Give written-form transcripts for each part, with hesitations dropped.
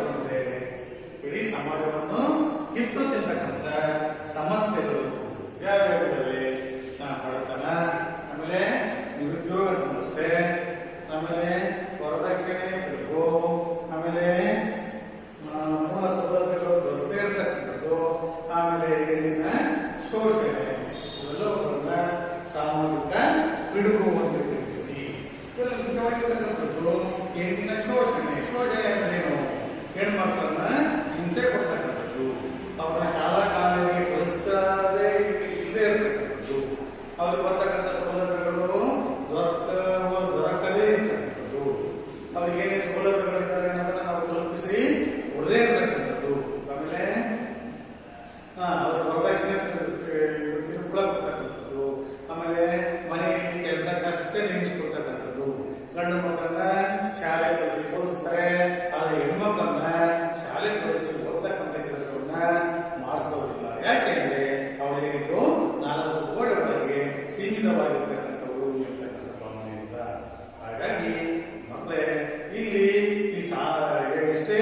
ಬಂದ್ರೆ ಇಡೀ ಸಮಾಜವನ್ನು ಕಿತ್ತು ತಿಂತಕ್ಕಂಥ ಸಮಸ್ಯೆಗಳು ಯಾವ್ಯಾವಿದ್ದಾವೆ? ಬಡತನ, ಆಮೇಲೆ ನಿರುದ್ಯೋಗ ಸಮಸ್ಯೆ, ಆಮೇಲೆ ವರದಕ್ಷಿಣೆ ಬೇಕು, ಆಮೇಲೆ ಮೂಲ ಸೌಲಭ್ಯಗಳು ದೊರಕದೇ ಇರತಕ್ಕಂಥದ್ದು, ಆಮೇಲೆ ಈಗಿನ ಶೋಷಣೆ, ಇವೆಲ್ಲವನ್ನ ಸಾಮಾಜಿಕ ಪಿಡುಗು ಅಂತ ಕರಿತೀವಿ. ಇದರಲ್ಲಿ ಮುಖ್ಯವಾಗಿರ್ತಕ್ಕಂಥದ್ದು ಹೆಣ್ಣಿನ ಶೋಷಣೆ. ಶೋಷಣೆ ಅಂದ್ರೇನು? ಹೆಣ್ಮಕ್ಳನ್ನ ಹಿಂಸೆ ಕೊಡ್ತಕ್ಕಂಥದ್ದು, ಅವರ ಶಾಲಾ ಕಾಲೇಜಿಗೆ ಕಳಿಸದೇ ಇಲ್ಲದೆ ಇರತಕ್ಕಂಥದ್ದು, ಅವ್ರಿಗೆ ಬರ್ತಕ್ಕಂಥ ಸೌಲಭ್ಯಗಳು ದೊರಕದೇ ಇರ್ತಕ್ಕಂಥದ್ದು, ಅವ್ರಿಗೆ ಏನೇ ಸೌಲಭ್ಯಗಳಿದ್ದಾರೆ ಅನ್ನೋದನ್ನ ನಾವು ಕಲ್ಪಿಸಿ ಕೊಡದೇ ಇರತಕ್ಕಂಥದ್ದು, ಆಮೇಲೆ ಅವ್ರ ವರದಕ್ಷಿಣೆ ಕಿರುಕುಳ ಕೊಡ್ತಕ್ಕಂಥದ್ದು, ಆಮೇಲೆ ಮನೆಯಲ್ಲಿ ಕೆಲಸಕ್ಕಷ್ಟೇ ನೇಮಿಸಿಕೊಡ್ತಕ್ಕಂಥದ್ದು. ಗಂಡು ಮಕ್ಕಳನ್ನ ಶಾಲೆ ಕಳಿಸಿ ಓದಿಸ್ತಾರೆ, ಆದ್ರೆ ಹೆಣ್ಮಕ್ಳನ್ನ ಶಾಲೆ ಕಳಿಸಿ ಓದ್ತಕ್ಕಂಥ ಕೆಲಸವನ್ನ ಮಾಡಿಸೋದಿಲ್ಲ. ಯಾಕೆಂದ್ರೆ ಅವರಿಗೂ 4 ಗೋಡೆ ಒಳಗೆ ಸೀಮಿತವಾಗಿರ್ತಕ್ಕಂಥವ್ರು ಇರ್ತಕ್ಕಂಥ ಭಾವನೆಯಿಂದ. ಹಾಗಾಗಿ ಮಕ್ಕಳೇ, ಇಲ್ಲಿ ಎಷ್ಟೇ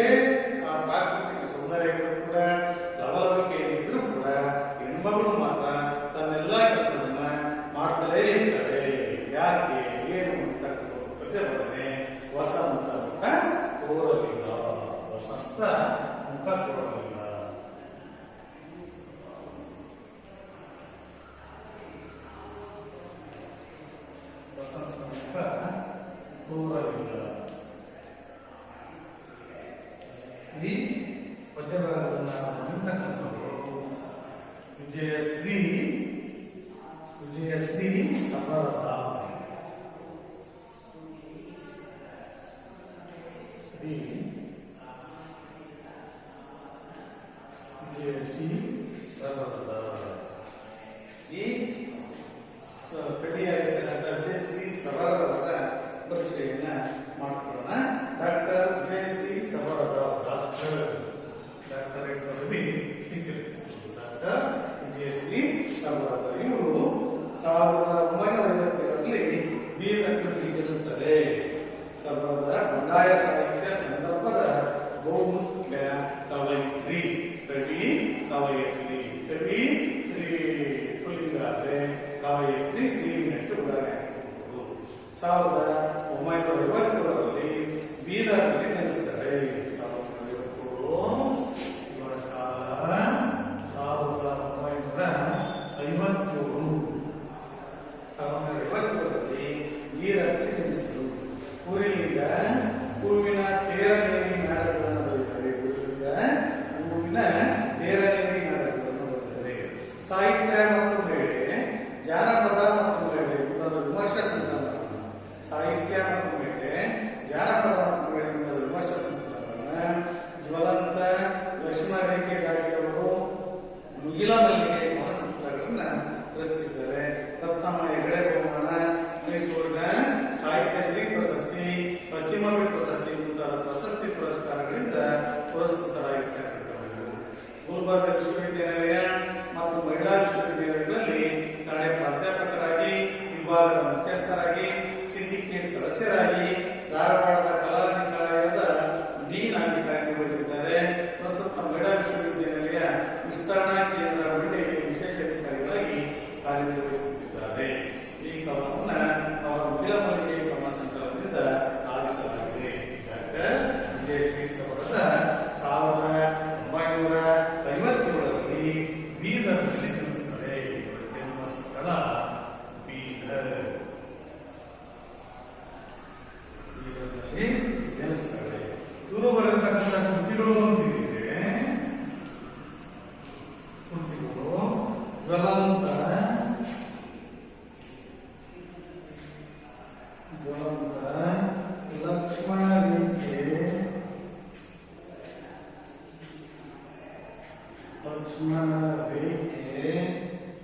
ಪ್ರಾಕೃತಿಕ ಸೌಂದರ್ಯಗಳು ಕೂಡ ಲವಲವಿಕೆ ಇದ್ರೂ ಕೂಡ ಹೆಣ್ಮಗಳು ಮಾತ್ರ ತನ್ನೆಲ್ಲ ಕೆಲಸವನ್ನ ಮಾಡ್ತಲೇ ಇರ್ತಾರೆ. ಯಾಕೆ ಏನು ಅಂತಕ್ಕಂಥ ಪ್ರತಿಭಟನೆ ಹೊಸ ಮುಖ ಕೊಡೋದಿಲ್ಲ, ಹೊಸ ಮುಖ ಕೊಡೋದಿಲ್ಲ. ಈ ಪದ್ಯಗಳನ್ನು ಅಂತಕ್ಕಂಥವರು ವಿಜಯಶ್ರೀ ಸಮರದ ವಿಜಯಶ್ರೀ ಸಮರದ ಈ ಕಡಿಯಾಗಿರ್ತಕ್ಕಂಥ ವಿಜಯಶ್ರೀ ಸಮರದವರ ಪರಿಚಯನ್ನ ಮಾಡಿಕೊಳ್ಳೋಣ. ಡಾಕ್ಟರ್ ವಿಜಯಶ್ರೀ ಸಮರದ ಡಾಕ್ಟರೇಟ್ ಪದವಿ ಸಿಕ್ಕಿದೆ. ಡಾಕ್ಟರ್ ವಿಜಯಶ್ರೀ ಸಮರದ ಇವರು 1957ರಲ್ಲಿ ಬೀದರ್ನಲ್ಲಿ ಜನಿಸುತ್ತಾರೆ. ಸಮರದ ಬಂಡಾಯ ಸಾಹಿತ್ಯ ಸಂದರ್ಭದ ಬಹುಮುಖ್ಯ ಕವಯಿತ್ರಿ, ಕವಿ ಕವಯಿತ್ರಿ. ಕವಿ ಶ್ರೀ ಪುಲ್ಲಿಂಗ ಆದ್ರೆ ಕವಯಿತ್ರಿ ಸ್ತ್ರೀಲಿಂಗಕ್ಕೆ ಉದಾಹರಣೆ ಹಾಕಿಬಹುದು. 1957ರಲ್ಲಿ ಬೀದರ್ನಲ್ಲಿ ಜನಿಸುತ್ತಾರೆ. 1957ರಲ್ಲಿ ಬೀದರ್ನಲ್ಲಿ ಜನಿಸಿದರು. ಊರಿನಿಂದ ಹೂವಿನ ತೇರನೇರಿ ನಾಟಕಗಳನ್ನು ಬರೆದಿದ್ದಾರೆ. ಹೂವಿನ ತೇರನೇರಿ ನಾಟಕಗಳನ್ನು ಬರೆದಿದ್ದಾರೆ. ಸಾಹಿತ್ಯ ಮತ್ತು ಮಹಿಳೆ, ಜಾನಪದ ಮತ್ತು ಮಹಿಳೆ ಎಂಬುದರ ವಿಮರ್ಶಾ ಸಂಕಲನವನ್ನು, ಸಾಹಿತ್ಯ ಮತ್ತು ಮಹಿಳೆ, ಜಾನಪದ ಮತ್ತು ಮಹಿಳೆ ಎಂಬುದರ ವಿಮರ್ಶಾ ಸಂಕಲನವನ್ನು ಜ್ವಲಂತ, ಲಕ್ಷ್ಮಣರೇಖೆ ದಾಟಿಯವರು, ಮುಗಿಲ ಮಲ್ಲಿಗೆ ಮಹಾಸಂಕಲನಗಳನ್ನು ರಚಿಸಿದ್ದಾರೆ. ರತ್ನಮ್ಮ ಹೆಗಡೆ ಬಹುಮಾನ, ಮೈಸೂರಿನ ಸಾಹಿತ್ಯ ಶ್ರೀ ಪ್ರಶಸ್ತಿ, ಪ್ರತಿಮಾವಿ ಪ್ರಶಸ್ತಿ ಮುಂತಾದ ಪ್ರಶಸ್ತಿ ಪುರಸ್ಕಾರಗಳಿಂದ ಪುರಸ್ಕೃತರಾಗಿರ್ತಕ್ಕಂಥವರು. ಗುಲ್ಬರ್ಗ ವಿಶ್ವವಿದ್ಯಾನಿಲಯ ಮತ್ತು ಮಹಿಳಾ ವಿಶ್ವವಿದ್ಯಾಲಯಗಳಲ್ಲಿ ಕಡೆ ಪ್ರಾಧ್ಯಾಪಕರಾಗಿ, ವಿಭಾಗದ ಮುಖ್ಯಸ್ಥರಾಗಿ, ಸಿಂಡಿಕೇಟ್ ಸದಸ್ಯರಾಗಿ, ಧಾರವಾಡದ ಕಲಾ ನಿಕಾಯದ ಡೀನ್ ಆಗಿ ಕಾರ್ಯನಿರ್ವಹಿಸಿದ್ದಾರೆ. ಪ್ರಸ್ತುತ ಮಹಿಳಾ ವಿಶ್ವವಿದ್ಯಾನಿಲಯ ವಿಸ್ತರಣಾ ಕೇಂದ್ರ ಮಂಡ್ಯಕ್ಕೆ ವಿಶೇಷ ಅಧಿಕಾರಿಗಳಾಗಿ ಕಾರ್ಯನಿರ್ವಹಿಸುತ್ತಿದ್ದಾರೆ. ಈ ಕವನವನ್ನು ಅವರ ಮುಗಿಲ ಮಲ್ಲಿಗೆ ಕ್ರಮ ಸಂಕಲನದಿಂದ ಆರಿಸಲಾಗಿದೆ. ಡಾಕ್ಟರ್ ವಿಜಯಶ್ರೀ ಸಮರದ 1957ರಲ್ಲಿ ಬೀದರ್ನಲ್ಲಿ ಜನಿಸುತ್ತಾರೆ. ಜನ್ಮ ಸ್ಥಳ ಬೀದರ್. ಬೀದರ್ನಲ್ಲಿ ಜನಿಸುತ್ತಾರೆ. ಇವರು ಬರತಕ್ಕಂಥ ಕೃತಿಗಳು ಅಂತಿದೆ. ಕೃತಿಗಳು ಜ್ವಲಂತ, ಲಕ್ಷ್ಮಣ ರೇಖೆ,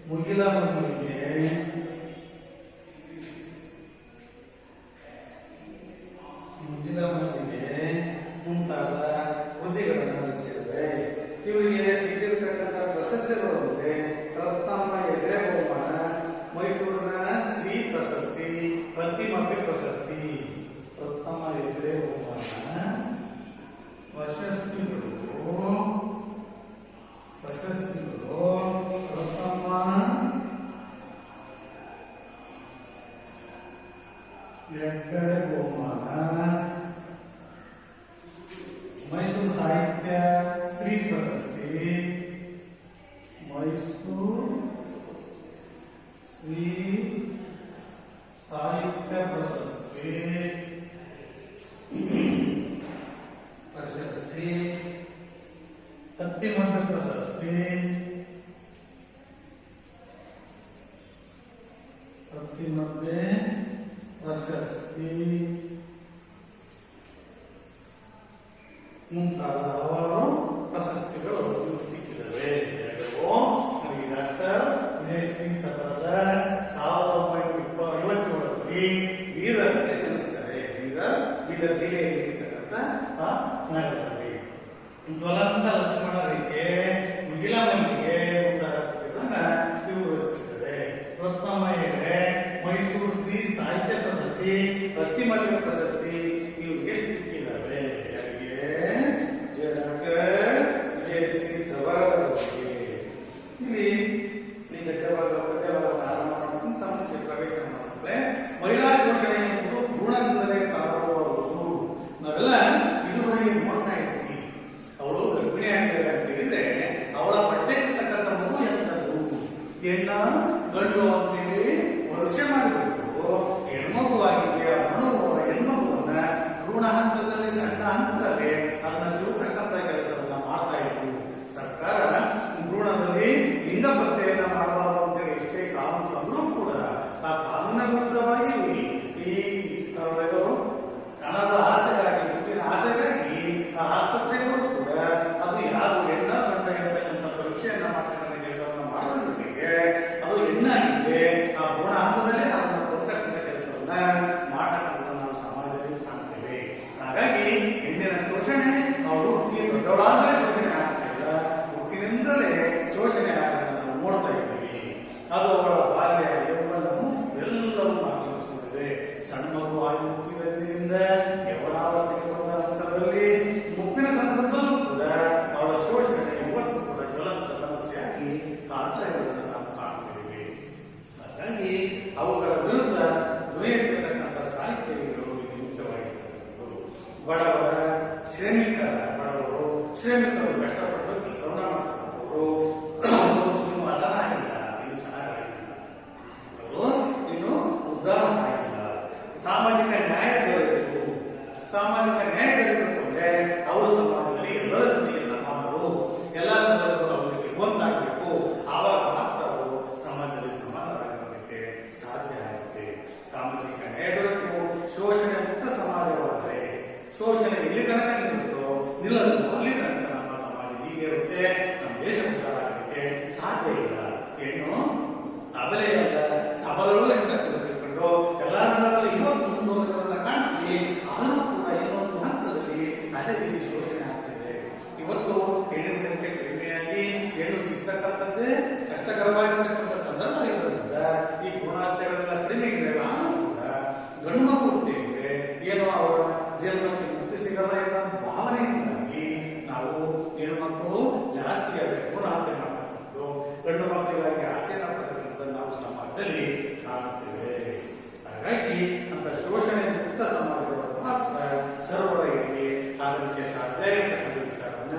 ಮುಗಿಲ ಮಲ್ಲಿಗೆ, ಮುಂತಾದ ಕೃತಿಗಳನ್ನು ರಚಿಸಿದ್ದಾರೆ. ಇವರಿಗೆ ಸಿಕ್ಕಿರತಕ್ಕಂಥ ಪ್ರಶಸ್ತಿಗಳೊಂದಿಗೆ ರತ್ನಮ್ಮ ಹೆಗಡೆ ಬಹುಮಾನ, ಮೈಸೂರಿನ ಶ್ರೀ ಪ್ರಶಸ್ತಿ, ಪ್ರತಿಮಾವಿ ಪ್ರಶಸ್ತಿ. ರತ್ನಮ್ಮ ಹೆಗಡೆ ಬಹುಮಾನ, ವರ್ಷ ಅತಿ ಮಧ್ಯ ಪ್ರಶಸ್ತಿ ಅತಿ ಮಧ್ಯ ಪ್ರಶಸ್ತಿ ಮುಂತಾದ ಹಲವಾರು ಪ್ರಶಸ್ತಿಗಳು ಸಿಕ್ಕಿದವೆ. ನನಗೆ ಡಾಕ್ಟರ್ ವಿಜಯ್ ಸಿಂಗ್ ಸತರದ 1957ರಲ್ಲಿ ಬೀದರ್ನಲ್ಲಿ ಜನಿಸ್ತಾರೆ. ಬೀದರ್ ಜಿಲ್ಲೆಯಲ್ಲಿ ಇರ್ತಕ್ಕಂಥ ಆ ನಗರದಲ್ಲಿ ಜ್ವಲಂತ ಲಕ್ಷ್ಮಣರಿಗೆ ಮಹಿಳಾ ಮಲ್ಲಿಗೆ ಮುಂತಾದ ಕೃತಿಗಳನ್ನ ವಿವರಿಸುತ್ತದೆ. ರತ್ನಮ್ಮ ಹೆಗಡೆ ಮೈಸೂರು ಶ್ರೀ ಸಾಹಿತ್ಯ ಪ್ರಶಸ್ತಿ, ಅತ್ತಿಮಠ ಪ್ರಶಸ್ತಿ ಇವುಗಳಿಗೆ ಸಿಕ್ಕಿದ್ದಾವೆ. ಇಲ್ಲಿ ಆರಂಭ ಮಾಡೋದಕ್ಕಿಂತ ಮುಂಚೆ ಪ್ರವೇಶ ಮಾಡಿದ್ರೆ ಮಹಿಳಾ ಶೋಷಣೆ ಎಂಬುದು ಭ್ರೂಣದಿಂದಲೇ ಪ್ರಾರಂಭವಾಗುವುದು. ನಾವೆಲ್ಲ ಇದುವರೆಗೆ ನೋಡ್ತಾ ಇದ್ದೀವಿ. ಅವಳು ಗರ್ಭಿಣಿ ಆಗಿದ್ದಾರೆ ಅಂತ ಹೇಳಿದ್ರೆ ಅವಳ ಬಟ್ಟೆ ಇರ್ತಕ್ಕಂಥ ಮಗು ಎಂತದ್ದು, ಹೆಣ್ಣ ಗಂಡು ಅಂತೇಳಿ ಪರೀಕ್ಷೆ ಮಾಡಬೇಕು. ಹೆಣ್ಮಗು ಆಗಿದೆಯಾ ಹೆಣ್ಮಗುವನ್ನ ಭ್ರೂಣ ಹಂತದಲ್ಲಿ ಸಣ್ಣ ಹಂತದಲ್ಲಿ ಅದನ್ನ ಚಿರುತಕ್ಕಂಥ ಕೆಲಸವನ್ನ ಮಾಡ್ತಾ ಇದ್ರು. ಸರ್ಕಾರ ಭ್ರೂಣದಲ್ಲಿ ಲಿಂಗ ಪತ್ತೆಯನ್ನ ಮಾಡಬಾರದು ಅಂತೇಳಿ ಎಷ್ಟೇ ಕಾನೂನು ತಂದ್ರೂ ಕೂಡ ಆ ಕಾನೂನಿನ ವಿರುದ್ಧವಾಗಿ ಈ ಹಣದ ಆಸೆಗಾಗಿ ದುಡ್ಡಿನ ಆಸೆಗಾಗಿ ಆ ಆಸ್ಪತ್ರೆಗಳು ಕೂಡ ಅದು ಯಾರು ಹೆಣ್ಣ ಗಂಡ ಇರ್ತಕ್ಕಂಥ ಪರೀಕ್ಷೆಯನ್ನ ಮಾಡ್ತಕ್ಕಂಥ ಕೆಲಸವನ್ನ ಮಾಡೋದ್ರ ಜೊತೆಗೆ ಅದು ಹೆಣ್ಣಾಗಿದೆ ಆ ಭ್ರೂಣ ಹಂತದಲ್ಲೇ ಅದನ್ನ ಕೊಡ್ತಕ್ಕಂಥ ಕೆಲಸವನ್ನ ಮಾಡತಕ್ಕಂಥ ನಾವು ಸಮಾಜದಲ್ಲಿ ಕಾಣ್ತೇವೆ. ಹಾಗಾಗಿ ಹೆಣ್ಣಿನ ಶೋಷಣೆ ಅವಳು ದೊಡ್ಡವಳಾಗಲೇ ಶೋಷಣೆ ಆಗ್ತಾ ಇಲ್ಲ, ಹುಟ್ಟಿನಿಂದಲೇ ಶೋಷಣೆ ಆಗೋದನ್ನು ನಾವು ನೋಡ್ತಾ ಇದ್ದೀವಿ. ಅದು ಅವಳ ಬಾಲ್ಯ ಯೌವನವು ಎಲ್ಲವೂ ಆಕ್ರಮಿಸಿಕೊಂಡಿದೆ. ಸಣ್ಣ ಮಗುವಾಗಿ ಹುಟ್ಟಿದಂದಿನಿಂದ ಯವನಾವಸ್ಥೆಗೆ ಬಂದ ನಂತರದಲ್ಲಿ ಮುಪ್ಪಿನ ಸಂದರ್ಭದಲ್ಲೂ ಕೂಡ ಅವಳ ಶೋಷಣೆ ಇವತ್ತು ಕೂಡ ಜ್ವಲಂತ ಸಮಸ್ಯೆಯಾಗಿ ಕಾಣ್ತಾ ಇರೋದನ್ನು ನಾವು ಕಾಣ್ತಿದ್ದೀವಿ. ಹಾಗಾಗಿ ಅವುಗಳ ವಿರುದ್ಧ ಧ್ವನಿಯಲ್ಲಿರತಕ್ಕಂಥ ಸಾಹಿತ್ಯಗಳು ಮುಖ್ಯವಾಗಿರ್ತಕ್ಕಂಥದ್ದು. ಬಡವರ ಬಡವರು ಶ್ರಮಿಕರು ಕಷ್ಟಪಟ್ಟು ಕೆಲಸವನ್ನ ಮಾಡ್ತಕ್ಕಂಥವ್ರು ಇನ್ನು ಅಸನ ಆಗಿಲ್ಲ, ಇನ್ನು ಚೆನ್ನಾಗಿಲ್ಲ, ಇನ್ನು ಉದ್ಧಾರ ಆಗಿಲ್ಲ. ಸಾಮಾಜಿಕ ನ್ಯಾಯ ದೊರೆಯಬೇಕು. ಸಾಮಾಜಿಕ ನ್ಯಾಯ ದೊರೆಯಬೇಕು ಅಂದ್ರೆ ಅವರು ಸಮಾಜದಲ್ಲಿ ಎಲ್ಲರ ಜೊತೆಗೆ ಸಮಾನರು, ಎಲ್ಲ ಸಂದರ್ಭಗಳು ಅವರಿಗೆ ಸಿಗುವಂತಾಗಬೇಕು. ಆವಾಗ ಮಾತ್ರ ಅವರು ಸಮಾಜದಲ್ಲಿ ಸಮಾನರಾಗೋದಕ್ಕೆ ಸಾಧ್ಯ ಆಗುತ್ತೆ. ಸಾಮಾಜಿಕ ನ್ಯಾಯ ದೊರೆಯಬೇಕು. ಶೋಷಣೆ ಮುಕ್ತ ಸಮಾಜವಾದರೆ ಶೋಷಣೆ ಎಲ್ಲಿ ತನಕ ನಿಲ್ಲಲು ಅಲ್ಲಿ ತನಕ ನಮ್ಮ ಸಮಾಜ ಹೀಗೆ ಇರುತ್ತೆ. ನಮ್ಮ ದೇಶ ಉದ್ಧಾರ ಆಗಲಿಕ್ಕೆ ಸಾಧ್ಯ ಇಲ್ಲ. ಹೆಣ್ಣು ಅಬಲೆಯಲ್ಲ, ಸಬಲರು ಅಂತ ತಿಳ್ಕೊಂಡು ಎಲ್ಲಾ ರಂಗದಲ್ಲಿ ಇವತ್ತು ಮುಂದುವರೆದನ್ನ ಕಾಣ್ತೀವಿ. ಆದರೂ ಕೂಡ ಇನ್ನೊಂದು ಹಂತದಲ್ಲಿ ಅದೇ ರೀತಿ ಶೋಷಣೆ ಆಗ್ತಿದೆ. ಇವತ್ತು ಹೆಣ್ಣಿನ ಸಂಖ್ಯೆ ಕಡಿಮೆಯಾಗಿ ಹೆಣ್ಣು ಸಿಗ್ತಕ್ಕಂಥದ್ದೇ ಕಷ್ಟಕರವಾಗಿರ್ತಕ್ಕಂಥ ಸಂದರ್ಭ ಇರೋದ್ರಿಂದ ಈ ಗುಣಾತ್ಯಗಳೆಲ್ಲ ಕಡಿಮೆ ಇದೆ. ಆದರೂ ಕೂಡ ಗಂಡು ಮಕ್ಕಳು ಹುಟ್ಟಿದ್ರೆ ಏನೋ ಅವರ ಜನ್ಮಕ್ಕೆ ಮುಕ್ತಿ ಸಿಗಲ್ಲ ಎಂಬ ಭಾವನೆಯಿಂದಾಗಿ ನಾವು ಹೆಣ್ಣು ಮಕ್ಕಳು ಜಾಸ್ತಿ ಗುಣಹತ್ಯೆ ಮಾಡತಕ್ಕಂಥದ್ದು, ಗಂಡು ಮಕ್ಕಳಿಗಾಗಿ ಆಸೆನ ಪಡ್ತಕ್ಕಂಥದ್ದು ನಾವು ಸಮಾಜದಲ್ಲಿ ಕಾಣುತ್ತೇವೆ. ಹಾಗಾಗಿ ಅಂತ ಶೋಷಣೆ ಮುಕ್ತ ಸಮಾಜಗಳು ಮಾತ್ರ ಸರ್ವರಿಗೆ ಆಗಲಿಕ್ಕೆ ಸಾಧ್ಯ ಇರತಕ್ಕಂಥ ವಿಚಾರವನ್ನ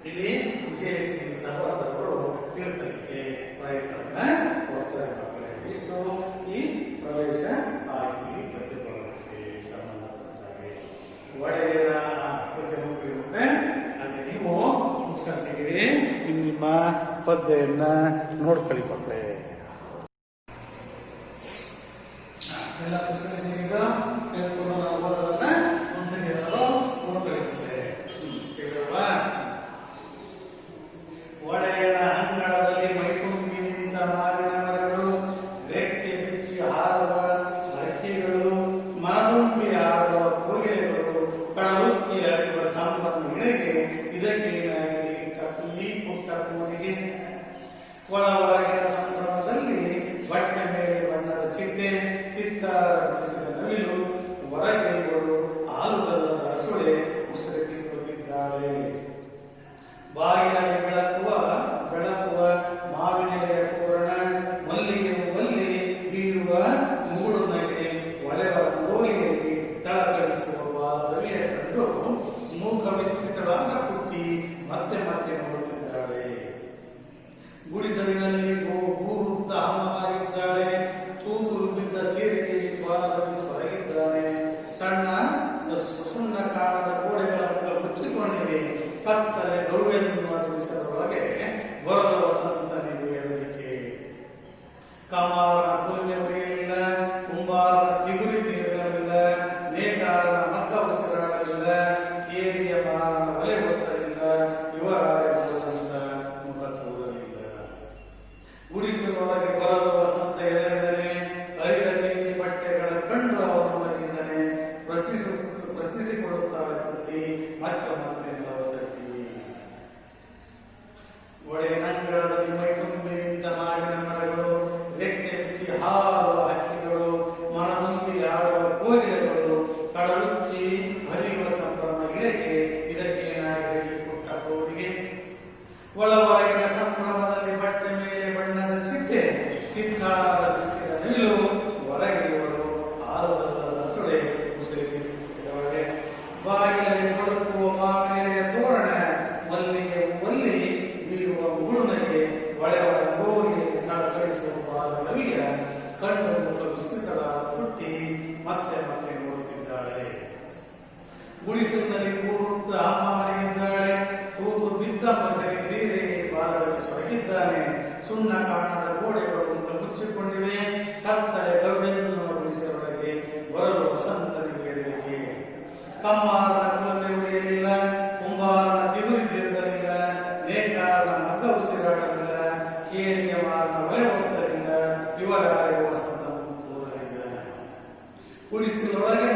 ಇಲ್ಲಿ ವಿಜಯ ಸಿಂಗ್ ಸಹೋದರರು ತಿಳಿಸಲಿಕ್ಕೆ ಪ್ರಯತ್ನವನ್ನ ಕೊಡ್ತಾರೆ. ಇಷ್ಟು ಈ ಪ್ರವೇಶ ಆಯ್ಕೆ ಪ್ರತಿಫಲಕ್ಕೆ ಸಂಬಂಧಪಟ್ಟಂತೆ ಒಡೆಯರ ಬಗ್ಗೆ ಮುಖ್ಯವಿರುತ್ತೆ. ಹಾಗೆ ನೀವು ಮುಗಿಸ್ಕೊಳ್ತೀರಿ. ನಿಮ್ಮ ಪದ್ಯೆಯನ್ನ ನೋಡ್ಕೊಳ್ಳಿ ಮಕ್ಕಳೇ. ಎಲ್ಲ ಪುಸ್ತಕದಿಂದ ಓದೋದನ್ನ ಒಂದ್ಸರಿ ನೋಡ್ಕೊಳ್ಳಿ. ಒಡೆಯರ ಅಂಗಳದಲ್ಲಿ ಮೈತುಂಬಿನಿಂದ ಮಾರಿನ ಮರಗಳು, ರೆಕ್ಕೆ ಬಿಚ್ಚಿ ಹಾರುವ ಹಕ್ಕಿಗಳು, ಮನದುಂಬಿ ಆಡುವ ಕೋಗಿಲೆಗಳು, ಕಳರುಕ್ಕಿ ಹರಿಯುವ ಸಾಂಬಾರು ಇಳೆಗೆ ಇದಕ್ಕೇನಾಗಿದೆ ಈ ಪುಟ್ಟ ಕೂಡಿಗೆ. ಒಳವಾಗಿನ ಸಂಭ್ರಮದಲ್ಲಿ ಬಟ್ಟೆ ಮೇಲೆ ಬಣ್ಣದ ಚಿಟ್ಟೆ, ಚಿತ್ತಾರ ನವಿಲು, ಹೊರಗೈಗಳು, ಹಾಲುಗಲ್ಲದ ಹಸುಳೆ ಉಸಿರು ತಿನ್ನುತ್ತಿದ್ದಾಳೆ. ಬಾಗಿಲಲ್ಲಿ ಬೆಳಕುವ ಮಾವಿನೆಲೆಯ ತೋರಣ, ಮಲ್ಲಿಗೆ ಮಲ್ಲಿ ಬೀರುವ ಮೂಡು ನಗೆ, ಒಳೆವ ಗೋಲಿಯಲ್ಲಿ ತಳಕಳಿಸುವ ರವಿಯ ಕಂಡು ಮೂಕ ವಿಸ್ಮಿತಳಾದ ಪುಟ್ಟಿ ಮತ್ತೆ ಮತ್ತೆ ನೋಡುತ್ತಿದ್ದಾಳೆ. ಗುಡಿಸಲಿನಲ್ಲಿ ಗೂರುತ್ತ ಹಮ್ಮವಾಗಿದ್ದಾಳೆ. ತೂತುರು ಬಿದ್ದ ಸೀರೆಗೆ ಹೊರಗಿದ್ದಾನೆ. ಸಣ್ಣ ಸುಣ್ಣ ಕಾಣದ ಗೋಡೆಗಳ ಮುಚ್ಚಿಕೊಂಡಿವೆ. ಕತ್ತಲೆ ಗರುವೆನ್ನುವ ವಿಷಯದೊಳಗೆ ಬರಲು ವಸಂತನಿಗೆ ಹೇಳಲಿಕ್ಕೆ ಕಮಾರನ ಕುಲುಮೆ ಉರಿಯಲಿಲ್ಲ, ಕುಂಬಾರನ ತಿಗುರಿ ತಿರುಗಲಿಲ್ಲ, ನೇಕಾರನ ಮಕ್ಕ ಉಸಿರಾಡಲಿಲ್ಲ, ಕೇರಿಯ ಮಾರನ ಒಲೆ ಗೊತ್ತಲಿಲ್ಲ, ಇವರಾಯ ವಸಂತ ಮುಖ ತೋರಲಿಲ್ಲ. ಗುಡಿಸಿನೊಳಗೆ ಬರಲು ವಸಂತ ಎದರಿದನೆ, ಹರಿದ ಚಿಂದಿ ಬಟ್ಟೆಗಳ ಕಂಡು ಅವನು ಮಲಗಿದನೆ, ಪ್ರಶ್ನಿಸಿಕೊಳ್ಳುತ್ತಾರೆ ಪುಟ್ಟಿ ಮತ್ತೆ ಮತ್ತೆ ನೆಲವ ತಟ್ಟಿ. ಒಡೆಯನಂಗಳದಲ್ಲಿ ಮೈ ತುಂಬಿ ನಿಂತ ಮಾವಿನ ಮರಗಳು, ರೆಕ್ಕೆ ಬಿಚ್ಚಿ ಹಾರುವ ಹಕ್ಕಿಗಳು, ಮನ ತುಂಬಿ ಆಡುವ ಕೋಗಿಲೆಗಳು, ಕಡಲುಚ್ಚಿ ಹರಿಯುವ ಸಂಭ್ರಮ ಇಳೆಗೆ, ಇದಕ್ಕೇನಾಗಿದೆ ಪುಟ್ಟ ಕೋಡಿಗೆ? ಒಳ ಹೊರಗಿನ ಸಂಭ್ರಮದಲ್ಲಿ ಬಟ್ಟೆ ಮೇಲೆ ಬಣ್ಣದ ಚಿಟ್ಟೆ, ಚಿತ್ತಾರ ಬಿಸಿದ ನಿಲ್ಲು, ಹೊರಗಿರುವಳು ಆಲದಲ್ಲದ ಸುಳೆ ಉಸಿರಿದ್ದವಳೆ. ಬಾಗಿಲಲ್ಲಿ ಬದುಕುವ ಮಾವಿನೆಲೆಯ ತೋರಣ, ಮಲ್ಲಿಗೆ ಒಲ್ಲಿ ಬೀರುವ ಮುಳುನಗೆ, ಒಳೆವ ಗೋರಿಗೆ ಕಳಿಸುವ ಬಾಲವಿಯ ಕಣ್ಣು ಮುಖ ವಿಸ್ತೃತಳಾದ ಪುಟ್ಟಿ ಮತ್ತೆ ಮತ್ತೆ ನೋಡುತ್ತಿದ್ದಾಳೆ. ಗುಡಿಸಿನಲ್ಲಿ ಕೂರುತ್ತ ಅಮ್ಮ ಮನೆಯಿದ್ದಾಳೆ, ತೂತು ಬಿದ್ದ ಮಜರಿ ತೀರೆ ಬಾಲದಲ್ಲಿ ಸೊರಗಿದ್ದಾನೆ. ಸುಣ್ಣ ಕಾಣದ ಗೋಡೆಗಳು ಮುಖ ಮುಚ್ಚಿಕೊಂಡಿವೆ, ಕತ್ತಲೆ ಗರುಡೆನ್ನುವ ಗುಡಿಸಲೊಳಗೆ ಬರಲು ವಸಂತನಿಗೆ ಹೇಳಲಿಕ್ಕೆ ಕಮ್ಮಾರನ ಕುಲಮೆ ಉರಿಯಲಿಲ್ಲ, ಕುಂಬಾರನ ತಿಗುರಿ ತಿರುಗಲಿಲ್ಲ, ನೇಕಾರನ ಮಗ್ಗ ಉಸಿರಾಡಲಿಲ್ಲ, ಕೇರಿಯ ಮಾರನ ಒಲೆ ಹೋಗಲಿಲ್ಲ, ಇವರಾಯ ವಸಂತ ತೋರಲಿಲ್ಲ. ಗುಡಿಸಿನೊಳಗೆ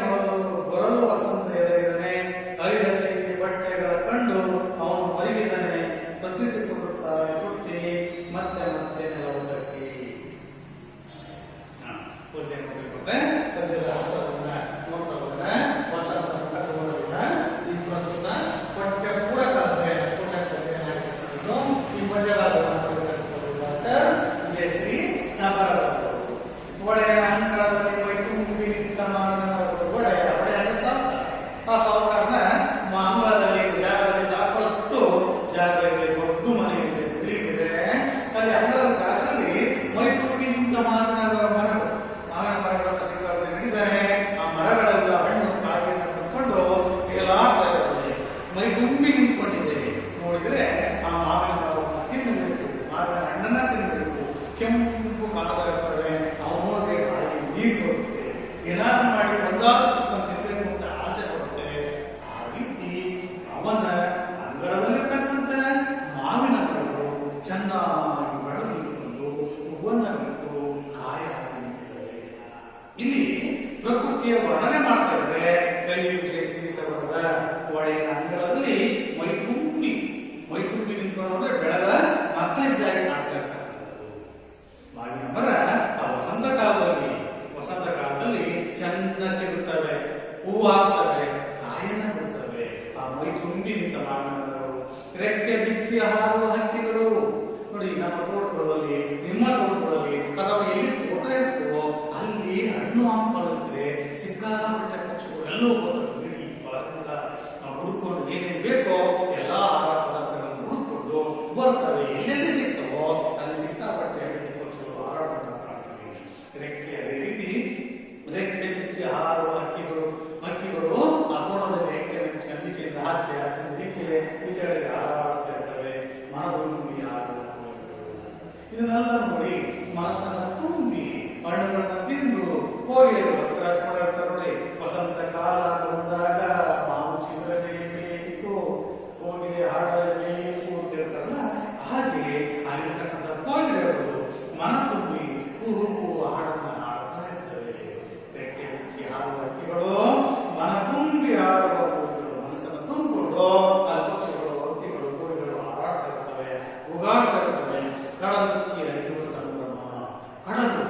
ಬರಲು ವಸಂತ ಎದರಿದನೆ, ಹರಿದ ಚೈತಿ ಬಟ್ಟೆಗಳ ಕಂಡು ಅವನು ಮಲಗಿದನೆ, ಪ್ರಶ್ನಿಸಿಕೊಳ್ಳುತ್ತಾರೆ ಪುಟ್ಟಿ ಮತ್ತೆ ಮತ್ತೆ ನೆಲವು ತಟ್ಟಿ. ಪದ್ಯ ನೋಡಿಕೊಟ್ಟೆ, ಪದ್ಯದ ಅರ್ಥವನ್ನ ನೋಡ್ತಾ ಹೋದ್ರೆ ವಸಂತ ಈ ಪ್ರಸ್ತುತ ಪಠ್ಯ ಪೂರಕ ಅಧ್ಯಯನ ಈ ಪದ್ಯದ ವಿಜಯಶ್ರೀ ಸಬರವರು. ಒಡೆಯನ ಅಂಗಳದಲ್ಲಿ ಮೈ ತುಂಬಿ ನಿಂತ ಒಡೆಯ ಆ ಸಾವುಕಾರನ ಅಂಗಳದಲ್ಲಿ ಜಾಗದಲ್ಲಿ ಸಾಕಷ್ಟು ಜಾಗದಲ್ಲಿ ದೊಡ್ಡ ಮನೆ ಇದೆ, ಬಿಲ್ಡಿಂಗ್ ಇದೆ. ಅಲ್ಲಿ ಅಂಗಳದ ಜಾಗದಲ್ಲಿ ಮೈ ತುಂಬಿ ನಿಂತ ಮಾವಿನ ಮರಗಳನ್ನು ಸಿಕ್ಕಾಪಟ್ಟೆ ನಡೀತಾರೆ. ಆ ಮರಗಳೆಲ್ಲ ಹಣ್ಣು ಕಾಯಿಯನ್ನು ಕಟ್ಕೊಂಡು ಎಲ್ಲಾಡ್ತಾ ಇದ್ದಾರೆ, ಮೈ ತುಂಬಿ ನಿಂತ್ಕೊಂಡಿದೆ. ನೋಡಿದ್ರೆ ಆ ಮಾವಿನ ಮರವನ್ನು ತಿನ್ನಬೇಕು, ಮಾವಿನ ಹಣ್ಣನ್ನ ತಿನ್ನಬೇಕು, ಕೆಂಪು ಕಾಲದಲ್ಲಿರ್ತವೆ. ನಾವು ನೋಡಿದ್ರೆ ಬಾಯಿಗೆ ನೀರು ಬರುತ್ತೆ, ಏನಾದ್ರು ಮಾಡಿ ಒಂದಾದ್ರೂ ತಿನ್ನಬೇಕು ಅಂತ ಆಸೆ ಪಡುತ್ತೆ. ಆ ರೀತಿ ಅವನ ಅಂಗಳದಲ್ಲಿರ್ತಕ್ಕಂಥ ಮಾವಿನ ಮರಗಳು ಚೆನ್ನಾಗಿ ಬೆಳೆದು ನಿಂತುಕೊಂಡು ಹೂವನ್ನ ಬಿಟ್ಟು ಕಾಯ ನಿಂತಿದ್ದಾವೆ. ಇಲ್ಲಿ ಪ್ರಕೃತಿಯ ವರ್ಣನೆ ಮಾಡ್ತಾ ಇದ್ದಾರೆ. ಕೈ ವಿಜಯಶ್ರೀ ಸಬರದ ಒಡೆಯನ ಅಂಗಳದಲ್ಲಿ ಮೈ ತುಂಬಿ ನಿಂತ್ಕೊಂಡ್ರೆ ಬೆಳೆದ ಮಕ್ಕಳಿದ್ದಾಗಿ ಕಾಣ್ತಾ ಇರ್ತಕ್ಕಂಥದ್ದು ಮಾವಿನ ಮರ. ಆ ವಸಂತ ಕಾಲದಲ್ಲಿ ಚೆನ್ನ ಸಿಗುತ್ತವೆ, ಹೂವಾಗ್ತವೆ, ಕಾಯನ್ನ ಬಿಡ್ತವೆ. ಆ ಮೈ ತುಂಬಿ ನಿಂತ ಮಾವಿನ ಮರಗಳು, ರೆಕ್ಕೆ ಬಿಚ್ಚಿ ಹಾರುವ ಹಕ್ಕಿಗಳು. ನೋಡಿ, ನಮ್ಮ ತೋಟಗಳಲ್ಲಿ, ನಿಮ್ಮ ತೋಟಗಳಲ್ಲಿ ಅಥವಾ ಎಲ್ಲಿ ತೋಟ ಇರ್ತವೋ ಅಲ್ಲಿ ಹಣ್ಣು ಹಂಪಲಿದ್ರೆ ಸಿಕ್ಕಾಪಟ್ಟೆ ಪಕ್ಷಿಗಳು ಎಲ್ಲವೂ ಹುಡುಕೊಂಡು ಏನೇನು ಬೇಕೋ ಎಲ್ಲಾ ಆಹಾರ ಪದಾರ್ಥಗಳನ್ನು ಹುಡುಕೊಂಡು ಬರ್ತವೆ. ಎಲ್ಲೆಲ್ಲಿ ಸಿಗ್ತವೋ ಅಲ್ಲಿ ಸಿಕ್ಕಾಪಟ್ಟೆ ಪಕ್ಷಿಗಳು ಹಾರಾಟ ಮಾಡ್ತವೆ. ರೆಕ್ಕೆ ಅದೇ ರೀತಿ ರೆಕ್ಕೆ ಬಿಚ್ಚಿ ಹಾರುವ ಹಕ್ಕಿಗಳು ಆ ತೋಟದಲ್ಲಿ ರೆಕ್ಕೆ ಬಿಚ್ಚಿ ಅಂಬಿಕೆಯಿಂದ ಹಾಕಿ ಈಚೆಗೆ ಹಾರಾಡ್ತಾ ಇರ್ತವೆ. ಮನದಲ್ಲಿ ಹಾರುವ ಇದನ್ನೆಲ್ಲ ನೋಡಿ ಮನಸ್ಸನ್ನ ತುಂಬಿ ಹಣ್ಣುಗಳನ್ನ ತಿಂದು ಕೋಗಿಲೆಗಳು ಬರ್ತಾರೆ ನೋಡಿ. ವಸಂತ ಕಾಲ ಬಂದಾಗ ಮಾವು ಚಿತ್ರಬೇಕು, ಕೋಗಿಲೆ ಹಾಡಬೇಕು ಅಂತಿರ್ತಾರಲ್ಲ, ಹಾಗೆ ಆಗಿರ್ತಕ್ಕಂಥ ಕೋಗಿಲೆಗಳು ಮನ ತುಂಬಿ ಕುರುಕು ಹಾಡನ್ನ ಹಾಡ್ತಾ ಇರ್ತವೆ. ರೆಕ್ಕೆ ಬಿಚ್ಚಿ ಹಾಡುವ ಹಕ್ಕಿಗಳು, ಮನ ತುಂಬಿ ಹಾಡುವ ಕೋಗಿಲೆಗಳು, ಮನಸ್ಸನ್ನು ತುಂಬಿಕೊಂಡು ಆ ಪಕ್ಷಿಗಳು, ಹಕ್ಕಿಗಳು, ಕೋಗಿಲೆಗಳು ಹಾರಾಡ್ತಾ ಇರ್ತವೆ, ಉಗಾಡ್ತಾ ಇರ್ತವೆ. ಕಡಲುಕ್ಕಿ ಹರಿಯುವ ಸಂಭ್ರಮ. ಕಡಲು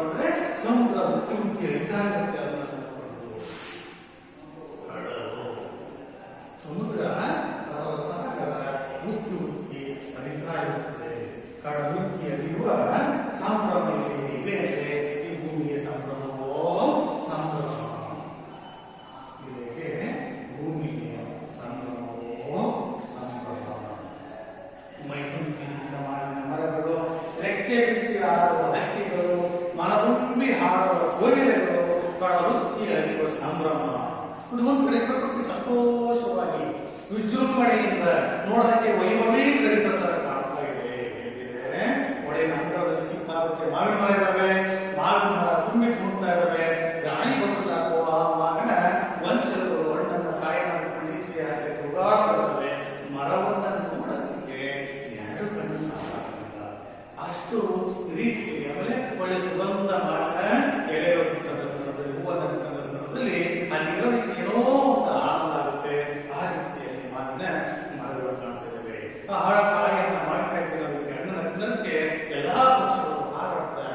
ಅಂದ್ರೆ ಸಮುದ್ರ ಉಕ್ಕಿ ಹರಿತಾ ಇರುತ್ತೆ. ಅದನ್ನು ಕಡಲು ಸಮುದ್ರ ಸಾಗರ ಉಕ್ಕಿ ಹರಿತಾ ಇರುತ್ತೆ. ಕಡಲುಕ್ಕಿ ಹರಿಯುವ ಸಂಭ್ರಮ ಇದೆ. ಈ ಭೂಮಿಯ ಸಂಭ್ರಮವೋ ಸಂಭ್ರಮ. ಇದಕ್ಕೆ ಭೂಮಿಗೆ ಸಂಭ್ರಮವೋ ಸಂಭ್ರಮ. ಮೈ ತುಂಬಿ ಮಾವಿನ ಮರಗಳು, ರೆಕ್ಕೆ ಬಿಚ್ಚಿ ಹಾರುವ ಹಕ್ಕಿಗಳು, ಮನದುಂಬಿ ಹಾಡುವ ಕೋಗಿಲೆಗಳು, ಕಡಲುಕ್ಕಿ ಹರಿಯುವ ಸಂಭ್ರಮ. ಒಂದು ಕಡೆ ಪ್ರಕೃತಿ ಸಂತೋಷವಾಗಿ ವಿಜೃಂಭಣೆಯಿಂದ ನೋಡೋದಕ್ಕೆ ವೈಭವೀಕರಿಸತರ ಕಾಣ್ತಾ ಇದೆ. ಹೇಗಿದೆ ಒಡೆಯ ಅಂಗಳದಲ್ಲಿ ಸಿಕ್ಕಾಗುತ್ತೆ ಮಾವಿನ ಮರ ಇದ್ದಾವೆ, ಮಾವಿನ ಮರ ತುಂಬಿ ತುಳುಕ್ತಾ ಇದ್ದಾವೆ. ಗಾಳಿ ಬಂದು ಸಾಕು ಆ ಮಾವಿನ ವಂಚರು ಹಣ್ಣನ್ನು ಕಾಯನ್ನು ಹಾಕಿಕೊಂಡು ಈಚೆ ಆಚೆ ತುಗಾಡ್ತಿರ್ತವೆ. ಮರವನ್ನ ನೋಡೋದಕ್ಕೆ ಯಾರು ಕಣ್ಣು ಸಾಕಾಗಿಲ್ಲ. ಅಷ್ಟು ರೀತಿ ಆಮೇಲೆ ಒಳ್ಳೆ ಸುಗಂಧ ಮಾವಿನ ಎಲೆಗಳಿರ್ತಕ್ಕಂಥ ಸಂದರ್ಭದಲ್ಲಿ, ಹೂವನ್ನಿರ್ತಕ್ಕಂಥ ಸಂದರ್ಭದಲ್ಲಿ ಅಲ್ಲಿರೋದಕ್ಕೆ ಏನೋ ಅಂತ ಆನಂದ ಆಗುತ್ತೆ. ಆ ರೀತಿಯಲ್ಲಿ ಮಾವಿನ ಮರಗಳು ಕಾಣ್ತಾ ಇದ್ದಾವೆ. ಆ ಕಾಯಿಯನ್ನ ಮಾವಿನಕಾಯಿ ತಿನ್ನೋದಕ್ಕೆ, ಹಣ್ಣನ್ನ ತಿನ್ನೋದಕ್ಕೆ ಎಲ್ಲಾ ಪಕ್ಷಗಳು ಹಾರಾಡ್ತಾ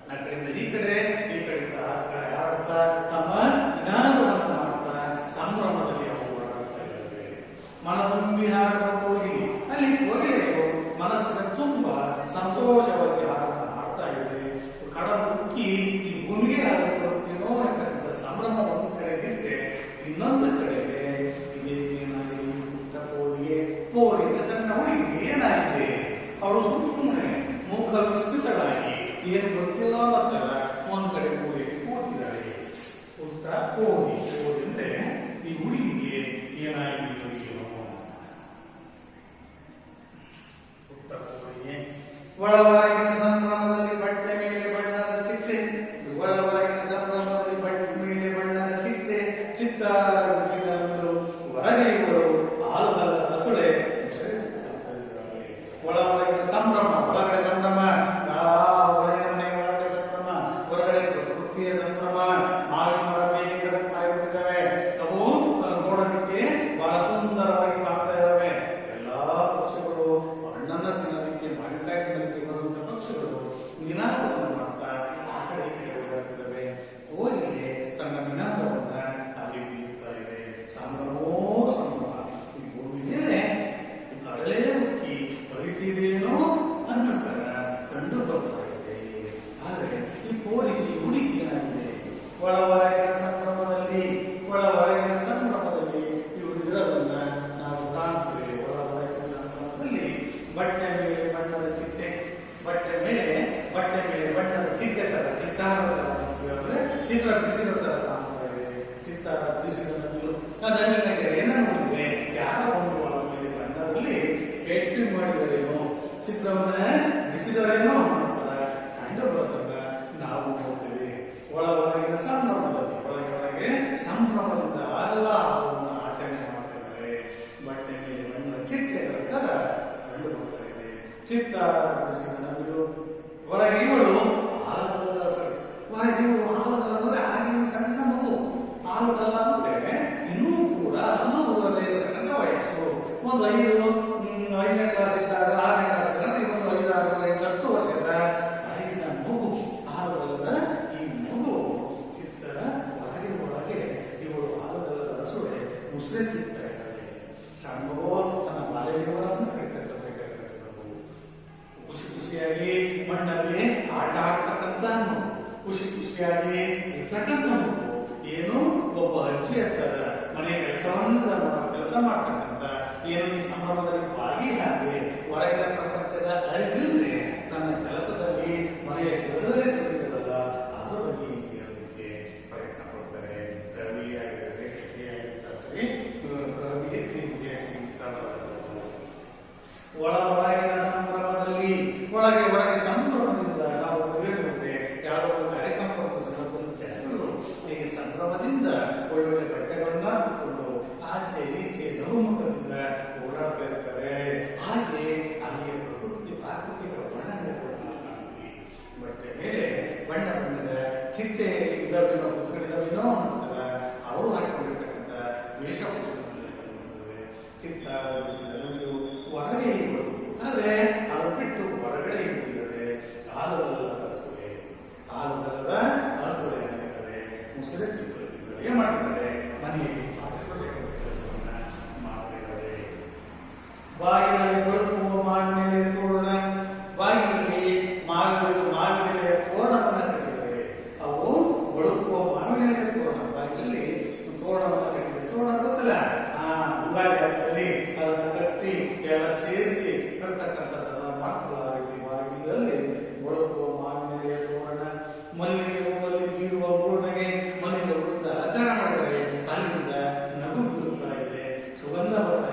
ಆ ಕಡೆಯಿಂದ ಈ ಕಡೆ, ಈ ಕಡೆಯಿಂದ ಆ ಕಡೆ ಹಾರಾಡ್ತಾ ತಮ್ಮ ನಿನಾದವನ್ನು ಮಾಡ್ತಾ ಸಂಭ್ರಮದಲ್ಲಿ ಅವು ಓಡಾಡ್ತಾ ಇದ್ದಾವೆ. ಮನದುಂಬಿ ಹಾರದ ಹೋಗಿ ಅಲ್ಲಿ ಹೋಗಿರೋ ಮನಸ್ಸಿನ ತುಂಬಾ ಸಂತೋಷವಾಗಿ ಹಾರನ್ನ ಮಾಡ್ತಾ ಇದೆ. ಕಡ ಮುಕ್ಕಿ ಈ ಭೂಮಿಗೆ ಹಾಕಿಕೊಡ್ತೀನೋ ಅಂತಕ್ಕಂಥ ಸಂಭ್ರಮ ಒಂದು ಕಡೆ ಬಿಟ್ಟರೆ, ಇನ್ನೊಂದು ಕಡೆಗೆ ಇದೇನಾಗಿದೆ ಪುಟ್ಟ ಕೋರಿಗೆ ಸಣ್ಣ ಹುಡುಗಿ ಏನಾಗಿದೆ, ಅವಳು ಸುಮ್ಮನೆ ಮುಖ ವಿಸ್ತೃತಳಾಗಿ ಏನು ಗೊತ್ತಿಲ್ಲ ಅಂತಾರ ಒಂದ್ ಕಡೆ ಕೂತಿದ್ದಾಳೆ. ಪುಟ್ಟ ಕೋರಿ ಅಂದ್ರೆ ಈ ಹುಡುಗಿಗೆ ಏನಾಗಿದೆ ಒಳವರೆಗಿನ ಸಂಭ್ರಮದಲ್ಲಿ ಬಟ್ಟೆ ಮೇಲೆ ಬಣ್ಣದ ಚಿಟ್ಟೆ, ಒಳವರೆಗಿನ ಸಂಭ್ರಮದಲ್ಲಿ ಬಟ್ಟೆ ಮೇಲೆ ಬಣ್ಣದ ಚಿಟ್ಟೆ ಚಿತ್ತಾರಗಳು ಹೊರಗೆ ಇವರು ಹಾಲುಗಳ ಹಸುಳೆ. ಒಳವರೆಗಿನ ಸಂಭ್ರಮ, ಒಳಗಡೆ ಸಂಭ್ರಮ, ಒಳಗಡೆ ಮನೆ ಒಳಗಡೆ ಸಂಭ್ರಮ, ಹೊರಗಡೆ ಪ್ರಕೃತಿಯ ಸಂಭ್ರಮ. ಮಾವಿನ ಮರ ಬೇಗ ಕಾಯ್ಬಿಟ್ಟಿದ್ದಾವೆ. ಅವು ನೋಡೋದಕ್ಕೆ ಬಹಳ ಸುಂದರವಾಗಿ ಕಾಣ್ತಾ ಇದ್ದಾವೆ. ಎಲ್ಲಾ ಪಕ್ಷಿಗಳು ಹಣ್ಣನ್ನ ತಿನ್ನೋದಕ್ಕೆ, ಮಾವಿನಕಾಯಿ ತಿನ್ನೋದಕ್ಕೆ ಬರುವಂತ ಪಕ್ಷಿಗಳು ನಿನಾದವನ್ನು ಮಾಡ್ತಾ ಆ ಕಡೆ ಈ ಕಡೆ ಓಡಾಡ್ತಿದ್ದಾವೆ. ಕೋರಿಗೆ ತನ್ನ ನಿನಾದವನ್ನ ಅಲ್ಲಿ ಬೀಳ್ತಾ ಇದೆ. ಸಂಭ್ರಮೋ ಸಂಭ್ರಮ. ಈ ಭೂಮಿ ಮೇಲೆ ಕಡಲೆ ಹುಕ್ಕಿ ಬರಿತಿದೇನೋ ಅನ್ನೋ ತರ ಕಂಡು ಬರ್ತಾ ಇದೆ. ಆದರೆ ಈ ಕೋರಿಗೆ ಹುಡುಗಿ ಏನಾಗಿದೆ, ಒಳವರೆಗಿನ ಸಂಭ್ರಮದಲ್ಲಿ, ಒಳವರೆಗಿನ ಸಂಭ್ರಮದಲ್ಲಿ ಇವರು ಇರೋದನ್ನ ನಾವು ಕಾಣ್ತೇವೆ. ಒಳವರೆಗಿನ ಸಂಭ್ರಮದಲ್ಲಿ ಬಟ್ಟೆ ಮೇಲೆ ಬಣ್ಣದ ಚಿಟ್ಟೆ, ಬಟ್ಟೆ ಮೇಲೆ ಬಣ್ಣದ ಚಿಟ್ಟೆ ತರ, ಚಿತ್ತಾರದ ಅಂದ್ರೆ ಚಿತ್ರ ಬಿಸಿದ ತರ ಕಾಣ್ತಾ ಇದೆ. ಚಿತ್ತಾರ ಬಿಸಿದ ನಮಗೆ ಏನ ನೋಡಿದ್ರೆ ಯಾರೋ ಒಂದು ಮೇಲೆ ಬಣ್ಣದಲ್ಲಿ ಪೇಸ್ಟಿಂಗ್ ಮಾಡಿದರೇನೋ, ಚಿತ್ರವನ್ನ ಬಿಸಿದರೇನೋ ಅನ್ನೋ ಕಂಡು ಬರ್ತದ ನಾವು ನೋಡ್ತೇವೆ. ಒಳವರೆಗಿನ ಸಂಭ್ರಮದಲ್ಲಿ, ಒಳಗೆ ಸಂಭ್ರಮದಿಂದ ಎಲ್ಲ ಹಬ್ಬವನ್ನು ಆಚರಣೆ ಮಾಡ್ತಿದ್ದಾರೆ. ಬಟ್ಟೆ ಮೇಲೆ ಬಣ್ಣದ ಚಿಟ್ಟೆಗಳ ತರ ಕಂಡು ಬರ್ತಾ ಇದೆ. ಚಿತ್ತಾರ ಬಿಸಿದ ನಗಲು ಹೊರಗೆ ಇವಳು ಆಲದಲ್ಲ, ಹೊರಗೆ ಇವಳು ಆಲದಲ್ಲ ಅಂದ್ರೆ ಆಗಿನ ಸಣ್ಣ ಮಗು. ಆಲದಲ್ಲ ಅಂದ್ರೆ ಇನ್ನೂ ಕೂಡ ಅನ್ನೋದರಲ್ಲೇ ಇರತಕ್ಕಂಥ ವಯಸ್ಸು. ಒಂದು 5ನೇ ಕ್ಲಾಸ್ ಇದ್ದಾಗ, 6ನೇ ಕ್ಲಾಸ್ ಇದ್ದಾಗ, ಇನ್ನೊಂದು 5, 6, 7, 8 ವರ್ಷದ ಆಗಿನ ಮಗು. ಆಲದಲ್ಲದ ಈ ಮಗು ಚಿತ್ತ ಒಳಗೆ ಇವಳು ಆಲದಲ್ಲದ ಹಸುಳೆ ಮುಸ್ರೆ ತಿಂತಾ ಇದ್ದಾಳೆ. ಸಣ್ಣ ಮಗು ತನ್ನ ಬಾಲ್ಯ ಜೀವನವನ್ನು ಕಳಿತಕ್ಕಂಥದ್ದು. ಖುಷಿ ಖುಷಿಯಾಗಿ ಮಣ್ಣಲ್ಲಿ ಆಟ ಆಡ್ತಕ್ಕಂಥ ಮಗು, ಖುಷಿ ಖುಷಿಯಾಗಿ ಇರ್ತಕ್ಕಂಥ ಮಗು. ಏನು ಒಬ್ಬ ಅಜ್ಜಿ ಇರ್ತಾರ, ಮನೆ ಕೆಲಸ ಮಾಡ್ತಕ್ಕಂಥ, ಏನು ಈ ಸಂಭ್ರಮದಲ್ಲಿ ಭಾಗಿಯಾಗಿ ಹೊರಗಿನ ಪ್ರಪಂಚದ ಅರಿವಿಲ್ಲದೆ ತನ್ನ ಕೆಲಸದಲ್ಲಿ, ಮನೆಯ ಕೆಲಸದಲ್ಲೇ ತೊಡಗಿರಲ್ಲ, ಅದರ ಬಗ್ಗೆ ಹೇಳೋದಕ್ಕೆ ಪ್ರಯತ್ನ ಪಡ್ತಾರೆ. ಕವಿಯಾಗಿರ್ತಾರೆ, ಕಥೆಯಾಗಿರ್ತಾರೆ, ಕವಿಗೆ ಒಳಗಿನ ಸಂಭ್ರಮದಲ್ಲಿ, ಹೊರಗೆ ಸಂಭ್ರಮದಿಂದ ನಾವು ತಿಳಿಯುತ್ತೆ. ಯಾವುದೋ ಒಂದು ಕಾರ್ಯಕ್ರಮ ಸಂದರ್ಭದಲ್ಲಿ ಜನರು ಹೀಗೆ ಸಂಭ್ರಮದಿಂದ ಒಳ್ಳೊಳ್ಳೆ ಬಟ್ಟೆಗಳನ್ನ ಹಾಕಿಕೊಂಡು ಆಚೆ ಈಚೆ ನಗುಮುಖದಿಂದ ಓಡಾಡ್ತಾ ಇರ್ತಾರೆ. ಹಾಗೆ ಅಲ್ಲಿಯ ಪ್ರಾಕೃತಿಕ ಬಣ್ಣಗಳನ್ನು ಕಾಣ್ತೀವಿ. ಬಟ್ಟೆ ಮೇಲೆ ಬಣ್ಣದ ಚಿಟ್ಟೆ ಇದ್ದಾವೇನೋ, ಕುತ್ಕೊಂಡಿದ್ದಾವೇನೋ ಅಂತಾರ. ಅವರು ಹಾಕಿಕೊಂಡಿರ್ತಕ್ಕಂಥ ವೇಷಭೂಷಣಗಳಲ್ಲಿ ಚಿತ್ತ ಹೊರಗೆ ಇರುವುದು, ಆದರೆ ಅದು ಬಿಟ್ಟು ಹೊರಗಡೆ ಇರುತ್ತದೆ. ಆಲದಲ್ಲದ ಹಸುಳೆ, ಆಲದಲ್ಲದ ಹಸುಳೆ ಅಂತಿದ್ದಾರೆ. ಮುಸುರೆ ತಿಂಗಳಿದ್ದಾರೆ. ಏನ್ ಮಾಡ್ತಿದ್ದಾರೆ, ಮನೆಯಲ್ಲಿ ಕೆಲಸವನ್ನ ಮಾಡ್ತಿದ್ದಾರೆ. ಬಾಗಿಲಲ್ಲಿ ಬಳುಕುವ ಮಾವಿನೆಲೆ ತೋರಣ, ಬಾಗಿಲಲ್ಲಿ ಮಾವಿನೆಲೆಯ ತೋರಣವನ್ನ ಕಟ್ಟಿದ್ದಾರೆ. ಅವು ಬಳುಕುವ ಮಾವಿನೆಲೆಯ ತೋರಣ, ಬಾಗಿಲಲ್ಲಿ ತೋರಣವನ್ನ ಕಟ್ಟಿದ್ದಾರೆ. ತೋರಣ ಗೊತ್ತಲ್ಲ, ಉಗಾದಿ ಹಬ್ಬದಲ್ಲಿ ಅದನ್ನು ಕಟ್ಟಿ ಎಲ್ಲ ಸೇರಿಸಿ ಕಟ್ಟತಕ್ಕಂಥದ್ದನ್ನ ಮಾಡ್ಕೊಳ್ಳೋ ರೀತಿ ಬಾಗಿಲಲ್ಲಿ ಬಳುಕುವ ಮಾವಿನೆಲೆಯ ತೋರಣ, ಮಲ್ಲಿಗೆ ಹೂವಲ್ಲಿ ಬೀರುವ ಮೂರ್ಣಗೆ ಮಲ್ಲಿಗೆ ಹೂವಿಂದ ಅಲಂಕಾರ ಮಾಡಿದರೆ ಅಲ್ಲಿಂದ ನಗು ಬೀಳುತ್ತಾ ಇದೆ, ಸುಗಂಧ ಬರ್ತಾ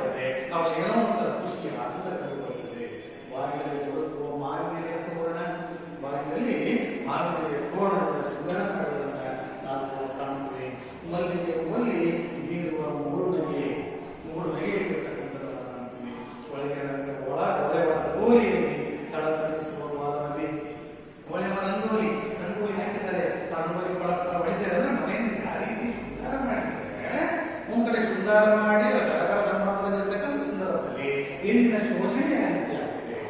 ಹೆಣ್ಣಿನ ಶೋಷಣೆ ಆಗ್ತಿದೆ.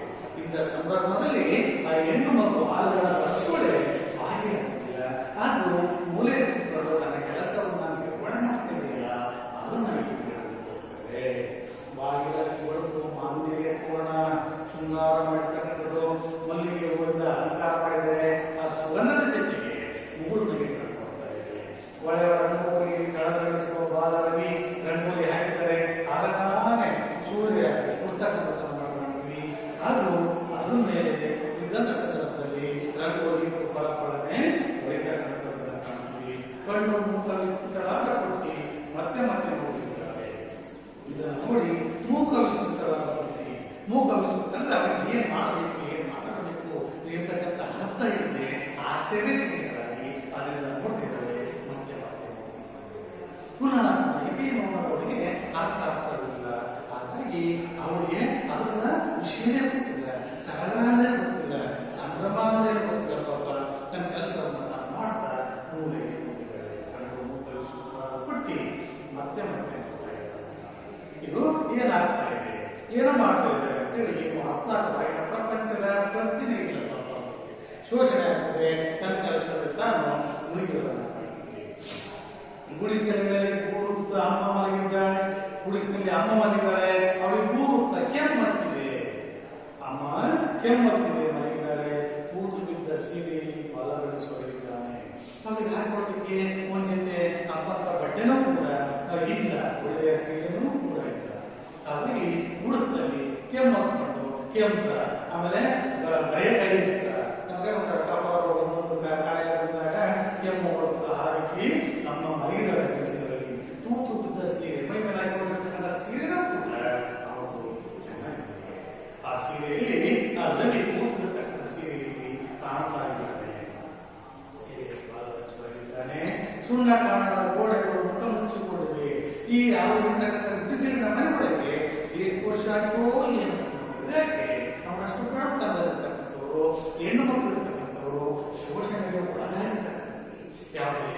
ಇಂಥ ಸಂದರ್ಭದಲ್ಲಿ ಆ ಹೆಣ್ಣು ಮಗು ಹಾಲುಗಳ ಬಳಸಿಕೊಳ್ಳೆ ಹಾಗೆ ಆಗ್ತಿಲ್ಲ. ಅದು ಮೂಲೆ ಕುತ್ಕೊಂಡು ತನ್ನ ಕೆಲಸವನ್ನು ನಿರ್ವಹಣೆ ಮಾಡ್ತಿದೆಯಲ್ಲ, ಅದನ್ನ ಹೋಗ್ತದೆ. ಬಾಗಿಲಲ್ಲಿ ಹೊರಟು ಮಾಂದಿಗೆ ಪೂರ್ಣ ಶೃಂಗಾರ ಮಾಡಿರ್ತಕ್ಕಂಥದ್ದು, ಮಲ್ಲಿಗೆ ಹೂವಿಂದ ಅಲಂಕಾರ ಮಾಡಿದರೆ ಆ ಸುಗಂಧದ ಜೊತೆಗೆ ಮುಗುಳ್ನಿಗೆ ಕಳ್ಕೊಳ್ತಾ ಇದೆ. ಒಳ್ಳೆಯ ರಂಗೋಲಿ ಕಳದಳಿಸುವ ಬಾಲರವಿ ರಂಗೋಲಿ ಹಾಕಿದರೆ ಆಗತಾನೆ ಸೂರ್ಯ ಸುತ್ತಕ್ಕಂಥದ್ದನ್ನು ಮಾಡ್ತೀವಿ. ಅದು ಅದ್ರ ಮೇಲೆ ಇದ್ದಂಥ ಸಂದರ್ಭದಲ್ಲಿ ರಂಗೋಲಿ ಫಲಫಲನೆ ಹೊಡಿತಕ್ಕಂಥದ್ದನ್ನು ಕಾಣ್ತೀವಿ. ಕಣ್ಣು ಮೂಕವಿಸುತ್ತಲಾದ ಕೊಟ್ಟಿ ಮತ್ತೆ ಮತ್ತೆ ನೋಡಿದ್ದಾರೆ. ಇದನ್ನು ನೋಡಿ ಮೂಕವಿಸುತ್ತಲಾದ ಕೊಟ್ಟಿ, ಮೂಕವಿಸುತ್ತಂದ್ರೆ ಅವರಿಗೆ ಏನ್ ಮಾಡಬೇಕು, ಏನ್ ಮಾತಾಡಬೇಕು ಇರ್ತಕ್ಕಂಥ ಅರ್ಥ ಇದೆ. ಆಶ್ಚರ್ಯಚಕಿತರಾಗಿ ಅದರಿಂದ ನೋಡ್ತಿದ್ದಾರೆ, ಮತ್ತೆ ಮತ್ತೆ ಪುನಃ ಇದೇನು ಅವರಿಗೆ ಅರ್ಥ ಆಗ್ತಿಲ್ಲ. ಹಾಗಾಗಿ ಅವರಿಗೆ ಅದನ್ನ ವಿಷಯ ಗೊತ್ತಿಲ್ಲ, ಸಹಜನೇ ಗೊತ್ತಿಲ್ಲ, ಸಂಭ್ರಮನೇ ಗೊತ್ತಿಲ್ಲ. ಪಾಪ ತನ್ನ ಕೆಲಸವನ್ನು ಮಾಡ್ತಾ ಮೂಲೆಗೆ ಹೋಗಿದ್ದಾರೆ. ಕಣ್ಣು ಮೂಕವಿಸುತ್ತಲಾದ ಕೊಟ್ಟಿ ಮತ್ತೆ ಮತ್ತೆ ಇದು ಏನಾಗ್ತಾ ಇದೆ, ಏನೋ ಮಾಡ್ತಾ ಇದ್ದಾರೆ ಅಂತೇಳಿ ಏನು ಅರ್ಥ ಆಗ್ತಾ ಇಲ್ಲ. ಪ್ರಪಂಚದ ಪ್ರತಿನೇ ಇಲ್ಲ. ಶೋಷಣೆ ಆಗ್ತದೆ. ತನ್ನ ಕೆಲಸದಲ್ಲಿ ತಾನು ಮುಳುಗಿರೋದನ್ನ ಕಾಣ್ತೀವಿ. ಗುಡಿಸಲಿನಲ್ಲಿ ಗೂರುತ್ತ ಅಮ್ಮ ಮಲಗಿದ್ದಾಳೆ, ಗುಡಿಸಿನಲ್ಲಿ ಅಮ್ಮ ಮಲಗಿದ್ದಾಳೆ. ಅವಳಿಗೆ ಗೂರುತ್ತ ಕೆಮ್ಮತ್ತಿದೆ, ಅಮ್ಮ ಕೆಮ್ಮತ್ತಿದೆ, ಮಲಗಿದ್ದಾಳೆ. ಕೂತು ಬಿದ್ದ ಸೀರೆಯಲ್ಲಿ ಬಾಲಗಳಿಸೊಳಗಿದ್ದಾನೆ. ಅವಳಿಗೆ ಹಾಕೊಡಲಿಕ್ಕೆ ಒಂದ್ ಜೊತೆ ಅಪ್ಪಂತ ಬಟ್ಟೆನೂ ಕೂಡ ಇಲ್ಲ, ಒಳ್ಳೆಯ ಸೀರೆನೂ ಕೂಡ ಇಲ್ಲ. ಹಾಗಾಗಿ ಗುಡಿಸದಲ್ಲಿ ಕೆಮ್ಮತ್ಕೊಂಡು ಕೆಮ್ಮತ, ಆಮೇಲೆ ಭಯ ಕೈಯಿಸ್ತ ನಮಗೆ ಒಂಥರ ಕಫ ಕಾಯಿಲೆದಾಗ ಕೆಮ್ಮು ಹಾರಿಸಿ ನಮ್ಮ ಮೈಗಳ ಗುಡಿಸದಲ್ಲಿ ತೂತು ಬಿದ್ದ ಸೀರೆ, ಮೈ ಮೇಲೆ ಹಾಕಿಕೊಂಡಿರ್ತಕ್ಕಂಥ ಸೀರೆನೂ ಕೂಡ ಅವರು ಚೆನ್ನಾಗಿದೆ. ಆ ಸೀರೆಯಲ್ಲಿ ಅದರಲ್ಲಿ ಕೂತಿರ್ತಕ್ಕಂಥ ಸೀರೆಯಲ್ಲಿ ಕಾಣ್ತಾ ಇದ್ದಾನೆ. ಸುಣ್ಣ ಕಾಣದ ಗೋಡೆಗಳು ಮುಖ ಮುಚ್ಚಿಕೊಂಡಿವೆ. ಈ ಯಾವ ಬಿಸಿಲಿನ ಮನೆಗಳಿಗೆ ಎಷ್ಟು ವರ್ಷ ಆಯ್ತೋ ಏನು ಯಾಕೆ ಅವರಷ್ಟು ಬಡತನದಲ್ಲಿರ್ತಕ್ಕಂಥವ್ರು, ಹೆಣ್ಣು ಮಕ್ಕಳು ಇರ್ತಕ್ಕಂಥವ್ರು ಶೋಷಣೆಗೆ ಒಳಗಾಗಿರ್ತಕ್ಕಂಥದ್ದು. ಯಾವುದೇ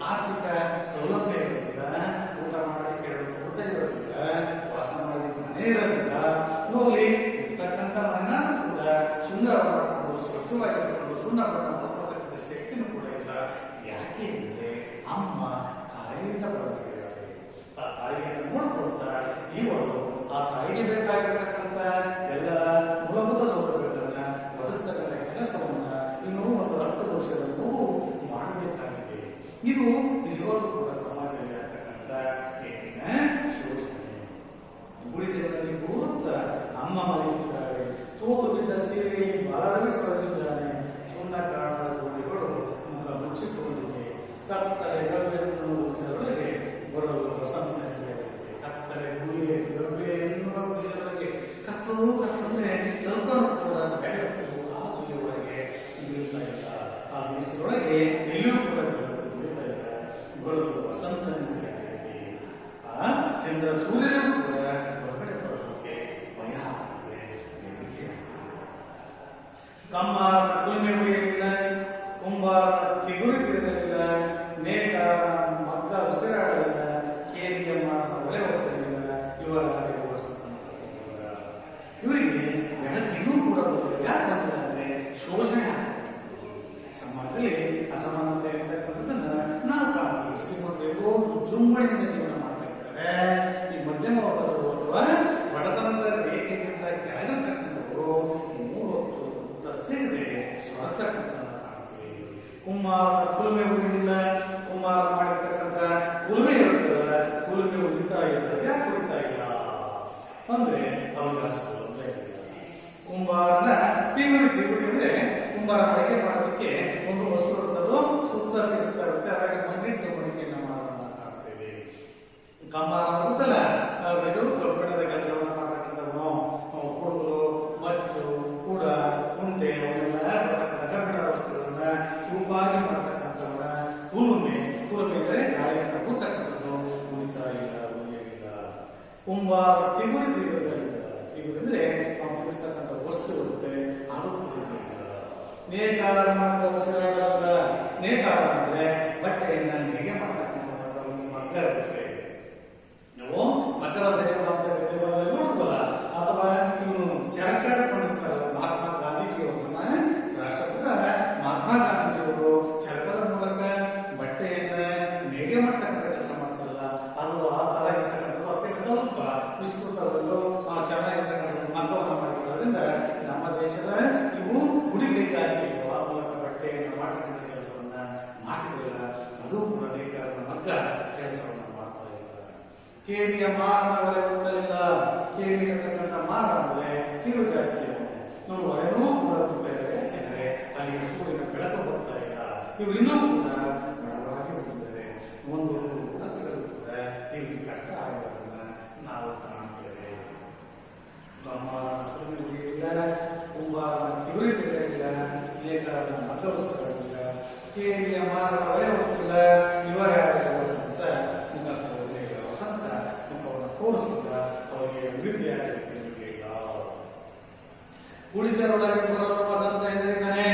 ಆರ್ಥಿಕ ಸೌಲಭ್ಯ ಇರೋದಿಲ್ಲ, ಊಟ ಮಾಡಲಿಕ್ಕೆ ಊಟ ಇರೋದಿಲ್ಲ, ವಾಸ ಮಾಡಲಿಕ್ಕೆ ಮನೆ ಇರೋದಿಲ್ಲ. ಹೋಗಿ ಇರ್ತಕ್ಕಂಥ ಮನೆ ಕೂಡ ಸುಂದರ ಮಾಡಿಕೊಂಡು ಸ್ವಚ್ಛವಾಗಿರ್ಕೊಂಡು ಸುಣ್ಣ ಬರ್ತಕ್ಕಂಥ ಶಕ್ತಿನೂ ಕೂಡ ಇಲ್ಲ. ಯಾಕೆ ಅಂದ್ರೆ ಅಮ್ಮ ಕಾಯಿಯಿಂದ ಬರುತ್ತಿದ್ದಾರೆ. ಆ ತಾಯಿಯನ್ನು ನೋಡ್ಕೊಳ್ತಾ ಇವಳು ಆ ತಾಯಿಗೆ ಬೇಕಾಗಿರತಕ್ಕಂಥ ಎಲ್ಲ ಮೂಲಭೂತ ಸೌಲಭ್ಯಗಳನ್ನ ಒದಗಿಸ್ತಕ್ಕಂಥ ಕೆಲಸವನ್ನ ಇನ್ನೂ ಒಂದು 10 ವರ್ಷದ ಮಗು ಮಾಡಬೇಕಾಗಿದೆ. ಇದು ನಿಜವಾಗ್ಲೂ ಕೂಡ ಸಮಾಜದಲ್ಲಿ ಆಗ್ತಕ್ಕಂಥ ಹೆಣ್ಣಿನ ಶೋಷಣೆ. ಗುಡಿಸಲಿನಲ್ಲಿ ಕೂರುತ್ತ ಅಮ್ಮ ಮಲಗಿದ್ದಾರೆ, ತೂತು ಬಿದ್ದ ಸೀರೆಯಲ್ಲಿ ಬಾಲರವಿ ಸೊರಗಿದ್ದಾನೆ. ಸುಣ್ಣ ಕಾಣದ ಗೋಡೆಗಳು ಮುಖ ಮುಚ್ಚಿಕೊಂಡಿವೆ. ಕತ್ತಲೆ ಗವ್ಯೆಯೊಳಗೆ ಬರಲು ವಸಂತ ಕತ್ತಲೆ ಗುಳಿಗೆ ಗವ್ಯ ಎನ್ನುವ ವಿಷಯದೊಳಗೆ ಕತ್ತಲು ಕತ್ತಲೆ ಸ್ವಲ್ಪ ಕೂಡ ಬೆಳಕು ಆ ಗುಳಿಯೊಳಗೆ ಬೀಳ್ತಾ ಇಲ್ಲ. ಆ ಬಿಸಿಲೊಳಗೆ ಎಲ್ಲಿಯೂ ಕೂಡ ಬೀಳ್ತಾ ಇಲ್ಲ. ಬರಲು ವಸಂತ ಆ ಚಂದ್ರ ಸೂರ್ಯನೂ ಕೂಡ ಹೊರಗಡೆ ಬರೋದಕ್ಕೆ ಭಯ ಆಗಿದೆ, ಬೆದರಿಕೆ. ಕಮ್ಮಾರನ ಕುಲ್ಮೆ ಉಳಿಯಲಿಲ್ಲ, ಕುಂಬಾರನ ತಿಗುರಿ ತಿರುಗಲಿಲ್ಲ, ನೇಕಾರ ಮಗ್ಗ ಉಸಿರಾಡಲಿಲ್ಲ, ಕೇರಿಯಮ್ಮ ಒಲೆ ಹೋಗ್ತಿರಲಿಲ್ಲ. ಇವರ ಇವರಿಗೆ ಬೆಳಕಿನ್ನೂ ಕೂಡ ಬರ್ತದೆ. ಯಾಕೆ ಬರ್ತದೆ ಅಂದ್ರೆ ಶೋಷಣೆ ಆಗ್ತದೆ. ಸಮಾಜದಲ್ಲಿ ಅಸಮಾನತೆ ಇರ್ತಕ್ಕಂಥದ್ದನ್ನ ನಾವು ಕಾಣ್ತೀವಿ. ಶ್ರೀಮಂತರು ಜುಂಬಳಿಯಿಂದ ಜೀವನ ಮಾಡ್ತಾ ಇರ್ತಾರೆ. ಈ ಮಧ್ಯಮ ವರ್ಗದವರು ಅಥವಾ ಬಡತನದ ರೇಖೆಗಿಂತ ಕೆಳಗಿರ್ತಕ್ಕಂಥವರು 3 ಹೊತ್ತು ಸೇರಿದೆ ಸ್ವರ್ತಕ್ಕಂಥದ್ದನ್ನ ಕಾಣ್ತೀವಿ. ಕುಮಾರ ಕುಲುಮೆ ಉಳಿದಿಲ್ಲ, ಕುಮಾರ ಮಾಡಿರ್ತಕ್ಕಂಥ ಕುಲುಮೆ ಇರುತ್ತಲ್ಲ, ಕುಲುಮೆ ಉಳಿತಾ ಇಲ್ಲ. ಯಾಕೆ ಉಳಿತಾ ಇಲ್ಲ ಅಂದ್ರೆ ಅವರಿಗೆ ಸೌಲಭ್ಯ ಇಲ್ಲ. ಕುಂಬಾರನ ತಿಗುರಿ ಅಂದ್ರೆ ಕುಂಬಾರ ಬಳಕೆ ಮಾಡೋದಕ್ಕೆ ಒಂದು ವಸ್ತು ಇರ್ತದೋ ಸುತ್ತ ತಿರುಗ್ತಾ ಇರುತ್ತೆ. ಹಾಗಾಗಿ ಮಣ್ಣಿಟ್ಟು ಬಳಕೆಯನ್ನು ಮಾಡೋದನ್ನ ಕಾಣ್ತೇವೆ. ಕಮ್ಮಾರ ಗೊತ್ತಲ್ಲ, ಕಬ್ಬಿಣದ ಕೆಲಸವನ್ನು ಮಾಡತಕ್ಕಂಥವನು ಕುಡುಗಲು, ಮಚ್ಚು, ಕೂಡ, ಕುಂಟೆ ಅವನ್ನೆಲ್ಲ ಕಬ್ಬಿಣದ ವಸ್ತುಗಳನ್ನ ಚೂಪಾಗಿ ಮಾಡತಕ್ಕಂಥವನ್ನ ಕುಲುಮೆ. ಕುಲುಮೆ ಅಂದರೆ ಗಾಳಿಯನ್ನು ಕೂತಕ್ಕಂಥದ್ದು. ಉಳಿತಾ ಇಲ್ಲ, ಉಳಿಯಲಿಲ್ಲ. ಕುಂಬಾರ ತಿಗುರಿ ತಿರುಗಲಿಲ್ಲ. ತಿಗುರಿ ಅಂದ್ರೆ ನಾವು ತಿರುಗಿಸ್ತಕ್ಕಂಥ ವಸ್ತು ಇರುತ್ತೆ, ಅದು ತಿರುಗಲಿಲ್ಲ. ನೇಕಾರ ಉಸಿರಾಡಲ್ಲ. ನೇಕಾರ ಅಂದ್ರೆ ಬಟ್ಟೆಯಿಂದ ಹೇಗೆ ಮಾಡತಕ್ಕಂಥ ಮಗ್ಗ ಇರುತ್ತೆ. ನಾವು ಮಗ್ಗದ ಸೇವೆ ಮಾಡ್ತೇವೆ ನೋಡ್ಬೋದಲ್ಲ, ಅಥವಾ ಇರ್ತಕ್ಕಂಥ ಮಾರ ಅಂದ್ರೆ ಕಿರು ಜಾತಿಯವರು ನಾವು ಹೊರನೂ ಕೂಡ ಬರ್ತಾ ಇದ್ದಾರೆ. ಯಾಕೆಂದ್ರೆ ಅಲ್ಲಿ ಸೂರ್ಯನ ಬೆಳಕು ಬರ್ತಾ ಇಲ್ಲ. ಇವರು ಇನ್ನೂ ಕೂಡ ಬಡವರಾಗಿ ಹೋಗಿದ್ದಾರೆ. ಒಂದು ಊಟ ಸಿಗಲು ಕೂಡ ಇವರಿಗೆ ಕಷ್ಟ ಆಗೋದನ್ನ ನಾವು ಕಾಣ್ತೇವೆ. ನಮ್ಮ ಇಲ್ಲ, ಕುಂಬಾರನ ಕಿವಿರಿಲ್ಲ, ನೇಕಾರನ ಮತವಸ್ತುಗಳಿಲ್ಲ, ಕೇಂದ್ರೀಯ ಮಾರ ಹೊರೆ ಹೋಗಿಲ್ಲ. ಇವರ ವಸಂತ ಮುಖ ವಸಂತ ಮುಖವನ್ನು ತೋರಿಸಿಲ್ಲ. ಅವರಿಗೆ ಅಭಿವೃದ್ಧಿ ಆಗಲಿಕ್ಕೆ ಇಲ್ಲ. ಉಳಿಸರೊಳಗೆ ಬರಲು ವಸಂತ ಎಂದಿದ್ದಾನೆ.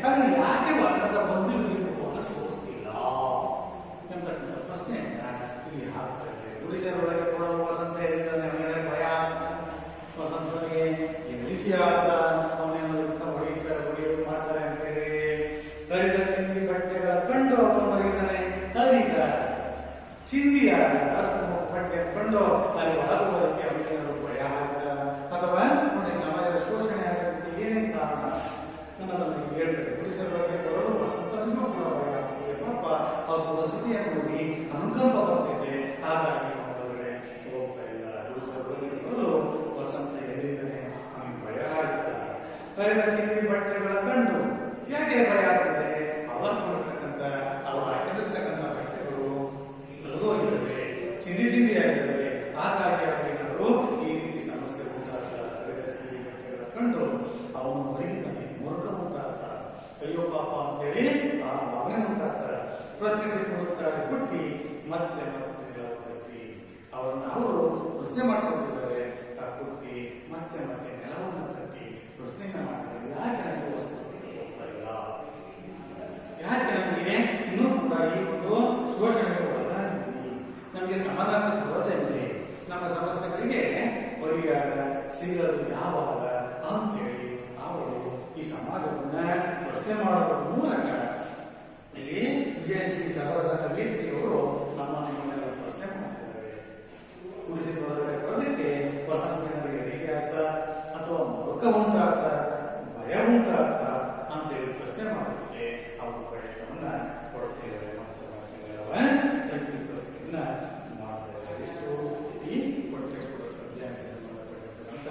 ಆದರೆ ಯಾಕೆ ವಸಂತ ಬಂದು ಮುಖವನ್ನು ತೋರಿಸ್ತಿಲ್ಲ ಎಂತಕ್ಕಂಥ ಪ್ರಶ್ನೆಯನ್ನ ಇಲ್ಲಿ ಹಾಕ್ತಾ ಇದೆ. ಉಳಿಸರೊಳಗೆ ಬರಲು ವಸಂತ ಎಂದಿದ್ದಾನೆ. ಅವನಿಗೆ ಭಯ. ವಸಂತನಿಗೆ ಹೆದರಿಕೆಯಾದ ಅವನೇನು ಹೊಡೆಯುವುದು ಮಾಡ್ತಾರೆ ಅಂತ ಹೇಳಿ ಕಳೆದ ಚಿಂದಿ ಬಟ್ಟೆಗಳ ಕಂಡು ಅವನು ಬರೀತಾನೆ. ಅದರಿಂದ ಚಿಂದಿಯ ಬಟ್ಟೆ ಕಂಡು ಅಲ್ಲಿ ಒಳಗುವುದಕ್ಕೆ ಅವನಿಗೆ ಭಯ ಆಗ ಅಥವಾ ಅವನಿಗೆ ಸಮಾಜದ ಶೋಷಣೆ ಆಗೋದಕ್ಕೆ ಏನೇನು ಕಾರಣ ಅನ್ನೋದನ್ನು ಹೇಳ್ತಾರೆ. ಪೊಲೀಸರೊಳಗೆ ಬರಲು ವಸಂತನಿಗೂ ಕೂಡ ಭಯ ಆಗ್ತದೆ. ಪಾಪ ಅವ್ರ ವಸತಿಯನ್ನು ನೋಡಿ ಅನುಕಂಪ ಬರ್ತಿದೆ. ಹಾಗಾಗಿ ಅವರೊಳಗಡೆ ಹೋಗ್ತಾ ಇಲ್ಲ. ಪೊಲೀಸರೊಳಗೆ ಬರಲು ವಸಂತ ಎದ್ದಿದ್ದಾನೆ. ಅವನಿಗೆ ಭಯ ಆಗ್ತದೆ. ಕಳೆದ ಚಿಂದಿ ಬಟ್ಟೆಗಳ ಕಂಡು ಯಾಕೆ ಭಯ ಆಗ್ತದೆ? ಅವರು ಕೊಡ್ತಕ್ಕಂಥ ಅವರು ಹಾಕಿರ್ತಕ್ಕಂಥ ಬಟ್ಟೆಗಳು ನಲಗೋಗಿದ್ದಾವೆ, ಚಿಂದಿ ಚಿಂದಿಯಾಗಿದ್ದಾವೆ. ಹಾಗಾಗಿ ಅವರೇನಾದ್ರು ಈ ರೀತಿ ಸಮಸ್ಯೆ ಉಂಟಾಗ್ತಾರೆ. ಚಿಂದಿ ಬಟ್ಟೆಗಳ ಕಂಡು ಅವನು ಬರೀತಾನೆ. ಮೊರಕ ಉಂಟಾಗ್ತಾರೆ. ಅಯ್ಯೋ ಪಾಪ ಅಂತೇಳಿ ಆ ಭಾವನೆ ಉಂಟಾಗ್ತಾರೆ. ಪ್ರಶ್ನಿಸಿಕೊಳ್ಳುತ್ತಾರೆ ಹುಟ್ಟಿ ಮತ್ತೆ ಮತ್ತೆ ತಪ್ಪಿ ಅವರನ್ನು ಅವರು ಪ್ರಶ್ನೆ ಮಾಡ್ಕೊಳ್ತಿದ್ದಾರೆ. ಆ ಹುಟ್ಟಿ ಮತ್ತೆ ಮತ್ತೆ ನೆಲವನ್ನು ತಟ್ಟಿ ಪ್ರಶ್ನೆಯನ್ನ ಮಾಡ್ತಾರೆ. ಯಾಕೆ ನನಗೆ ವಸ್ತು ಹೋಗ್ತಾ ಇಲ್ಲ? ಯಾಕೆ ನಮಗೆ ಇನ್ನೂ ಕೂಡ ಈ ಒಂದು ಶೋಷಣೆ ಒಳಗಾಗಿ ನಮಗೆ ಸಮಾಧಾನ ಬರೋದೇ ಇದೆ? ನಮ್ಮ ಸಮಸ್ಯೆಗಳಿಗೆ ಪರಿಹಾರ ಸಿಗಲು ಯಾವಾಗ ಅಂತೇಳಿ ಅವರು ಈ ಸಮಾಜವನ್ನ ಪ್ರಶ್ನೆ ಮಾಡೋದ್ರ ಮೂಲಕ ಇಲ್ಲಿ ವಿಜಯಶ್ರೀ ಸರೋದ ಕವಿಯವರು ನಮ್ಮನ್ನೆಲ್ಲ ಪ್ರಶ್ನೆ ಮಾಡ್ತಿದ್ದಾರೆ. ಕುಡಿಸಿ ಬರೋದಕ್ಕೆ ವಸಂತನಿಗೆ ಹೇಗೆ ಆಗ್ತ ಅಥವಾ ಮೊರಕ ಉಂಟಾಗ್ತ, ಭಯ ಉಂಟಾಗ್ತ ಅಂತೇಳಿ ಪ್ರಶ್ನೆ ಮಾಡೋದಕ್ಕೆ ಅವರು ಪ್ರಯತ್ನವನ್ನ ಕೊಡ್ತಿದ್ದಾರೆ. ಮತ್ತೆ ಪ್ರಶ್ನೆಯನ್ನ ಮಾಡ್ತಾರೆ. ಇಷ್ಟು ಈ ಹೊಟ್ಟೆ ಕೊಡೋ ಅಭಿಯಾನಕ್ಕೆ ಸಂಬಂಧಪಟ್ಟಿರ್ತಕ್ಕಂಥ